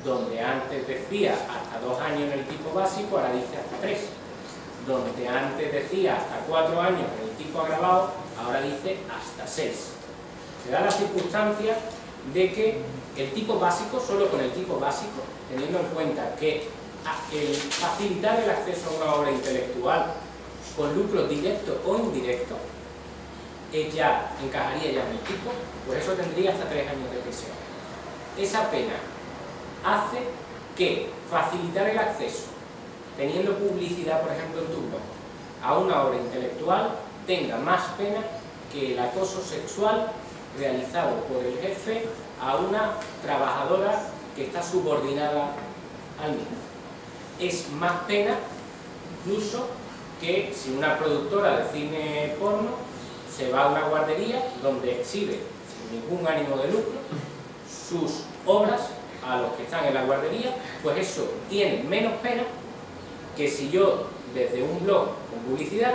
Donde antes decía hasta 2 años en el tipo básico, ahora dice hasta 3. Donde antes decía hasta 4 años en el tipo agravado, ahora dice hasta 6. Se da la circunstancia de que el tipo básico, solo con el tipo básico, teniendo en cuenta que el facilitar el acceso a una obra intelectual con lucro directo o indirecto, encajaría ya en el tipo, pues eso tendría hasta 3 años de prisión. Esa pena hace que facilitar el acceso, teniendo publicidad, por ejemplo, en tu blog, a una obra intelectual, tenga más pena que el acoso sexual realizado por el jefe a una trabajadora que está subordinada al mismo. Es más pena incluso que si una productora de cine porno se va a una guardería donde exhibe sin ningún ánimo de lucro sus obras a los que están en la guardería, pues eso tiene menos pena que si yo desde un blog con publicidad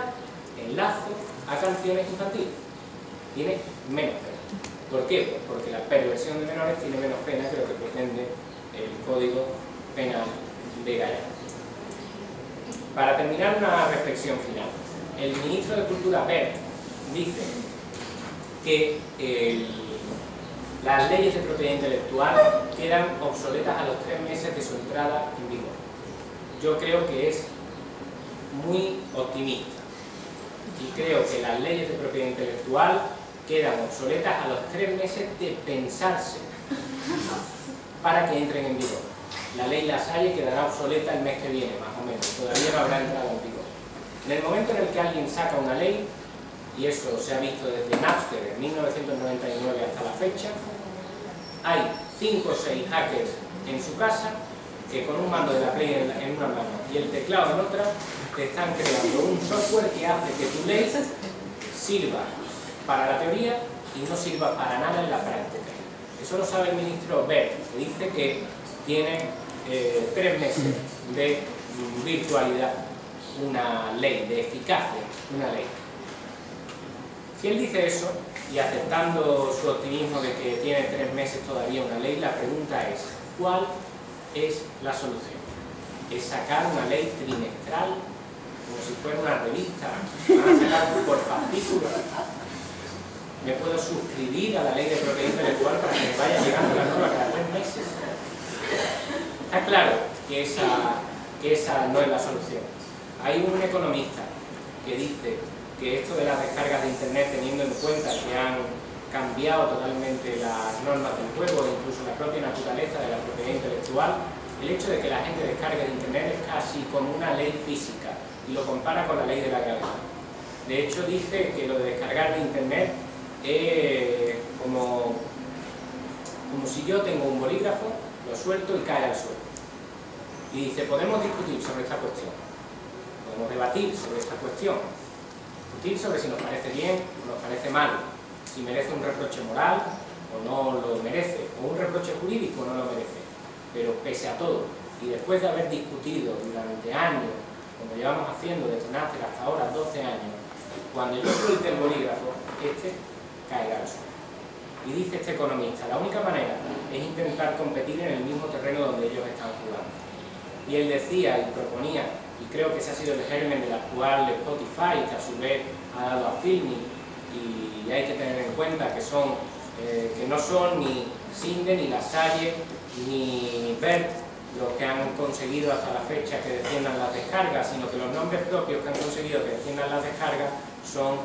enlazo a canciones infantiles. Tiene menos pena. ¿Por qué? Pues porque la perversión de menores tiene menos pena que lo que pretende el Código Penal de Gallardón. Para terminar, una reflexión final. El ministro de Cultura, Wert, dice que las leyes de propiedad intelectual quedan obsoletas a los 3 meses de su entrada en vigor. Yo creo que es muy optimista y creo que las leyes de propiedad intelectual quedan obsoletas a los 3 meses de pensarse para que entren en vigor. La ley Lasalle quedará obsoleta el mes que viene, más o menos, todavía no habrá entrado en vigor. En el momento en el que alguien saca una ley, y eso se ha visto desde Napster en 1999 hasta la fecha, hay 5 o 6 hackers en su casa que con un mando de la Play en una mano y el teclado en otra te están creando un software que hace que tu ley sirva para la teoría y no sirva para nada en la práctica. Eso lo sabe el ministro Wert, que dice que tiene 3 meses de virtualidad una ley, de eficacia una ley. Si él dice eso, y aceptando su optimismo de que tiene 3 meses todavía una ley, la pregunta es, ¿cuál es la solución? ¿Es sacar una ley trimestral, como si fuera una revista? ¿Van a sacar por fascículos? ¿Me puedo suscribir a la ley de propiedad intelectual para que me vaya llegando la nueva cada 3 meses? Está claro que esa no es la solución. Hay un economista que dice que esto de las descargas de internet, teniendo en cuenta que han cambiado totalmente las normas del juego e incluso la propia naturaleza de la propiedad intelectual, el hecho de que la gente descargue de internet es casi como una ley física y lo compara con la ley de la gravedad. De hecho, dice que lo de descargar de internet es como si yo tengo un bolígrafo, lo suelto y cae al suelo. Y dice, podemos discutir sobre esta cuestión, podemos debatir sobre esta cuestión, discutir sobre si nos parece bien o nos parece mal, si merece un reproche moral o no lo merece, o un reproche jurídico o no lo merece. Pero pese a todo, y después de haber discutido durante años, como llevamos haciendo desde Náster hasta ahora, 12 años, cuando yo suelte el bolígrafo, este caerá al suelo. Y dice este economista, la única manera es intentar competir en el mismo terreno donde ellos están jugando. Y él decía y proponía, y creo que ese ha sido el germen del actual Spotify, que a su vez ha dado a Filmin, y hay que tener en cuenta que no son ni Sinde, ni Lasalle, ni Bert los que han conseguido hasta la fecha que desciendan las descargas, sino que los nombres propios que han conseguido que desciendan las descargas son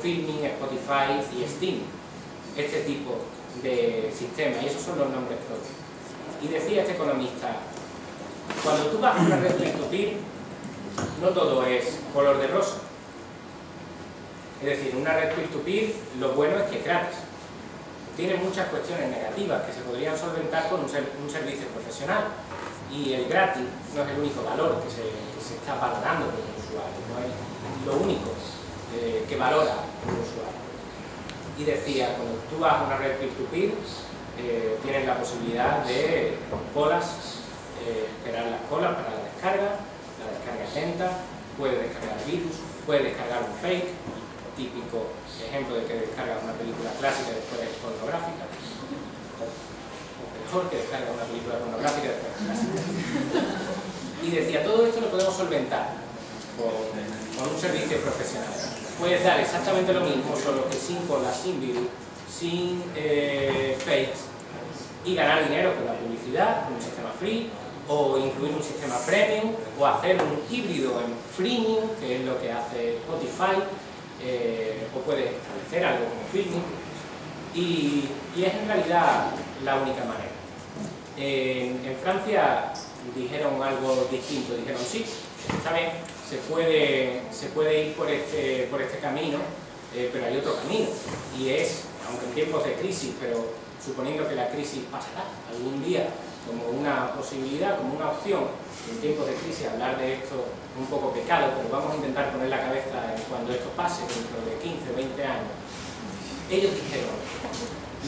Filmin, Spotify y Steam. Este tipo de sistemas, y esos son los nombres propios. Y decía este economista, cuando tú vas a una red peer-to-peer, no todo es color de rosa. Es decir, una red peer-to-peer, lo bueno es que es gratis. Tiene muchas cuestiones negativas que se podrían solventar con un servicio profesional. Y el gratis no es el único valor que se está valorando por el usuario, no es lo único que valora el usuario. Y decía, cuando tú vas a una red peer-to-peer, tienes la posibilidad de colas, esperar las colas para la descarga es lenta, puedes descargar virus, puedes descargar un fake, típico ejemplo de que descargas una película clásica y después es pornográfica, o mejor que descargas una película pornográfica y después es clásica. Y decía, todo esto lo podemos solventar con un servicio profesional. Puedes dar exactamente lo mismo, solo que sin colas, sin virus, sin fakes, y ganar dinero con la publicidad, con un sistema free, o incluir un sistema premium, o hacer un híbrido en freemium, que es lo que hace Spotify, o puedes establecer algo como Filmin, y es en realidad la única manera. En Francia dijeron algo distinto, dijeron sí, está bien, se puede ir por este camino, pero hay otro camino, y es, aunque en tiempos de crisis, pero suponiendo que la crisis pasará algún día como una posibilidad, como una opción, en tiempos de crisis hablar de esto es un poco pecado, pero vamos a intentar poner la cabeza en cuando esto pase, dentro de 15 o 20 años. Ellos dijeron,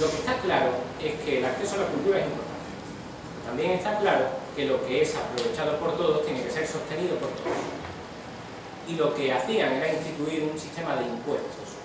lo que está claro es que el acceso a la cultura es importante. También está claro que lo que es aprovechado por todos tiene que ser sostenido por todos. Y lo que hacían era instituir un sistema de impuestos.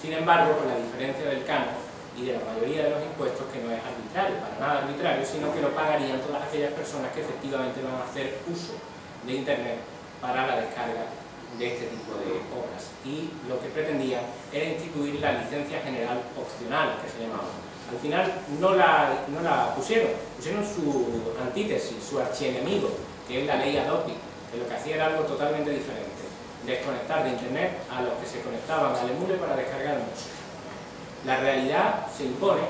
Sin embargo, con la diferencia del canon y de la mayoría de los impuestos, que no es arbitrario, para nada arbitrario, sino que lo pagarían todas aquellas personas que efectivamente van a hacer uso de Internet para la descarga de este tipo de obras. Y lo que pretendían era instituir la licencia general opcional, que se llamaba. Al final no la pusieron su antítesis, su archienemigo, que es la ley Adopi, que lo que hacía era algo totalmente diferente: desconectar de Internet a los que se conectaban al emule para descargar música. La realidad se impone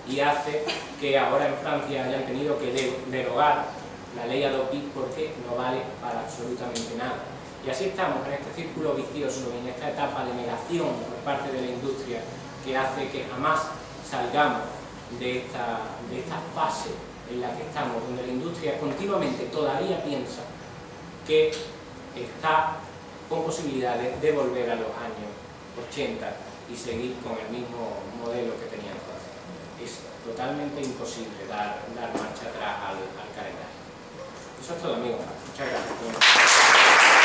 y hace que ahora en Francia hayan tenido que derogar la ley Adopi porque no vale para absolutamente nada. Y así estamos en este círculo vicioso, en esta etapa de negación por parte de la industria, que hace que jamás salgamos de esta fase en la que estamos, donde la industria continuamente todavía piensa que está con posibilidades de volver a los años 80 y seguir con el mismo modelo que tenía entonces. Es totalmente imposible dar marcha atrás al calendario. Eso es todo, amigos. Muchas gracias.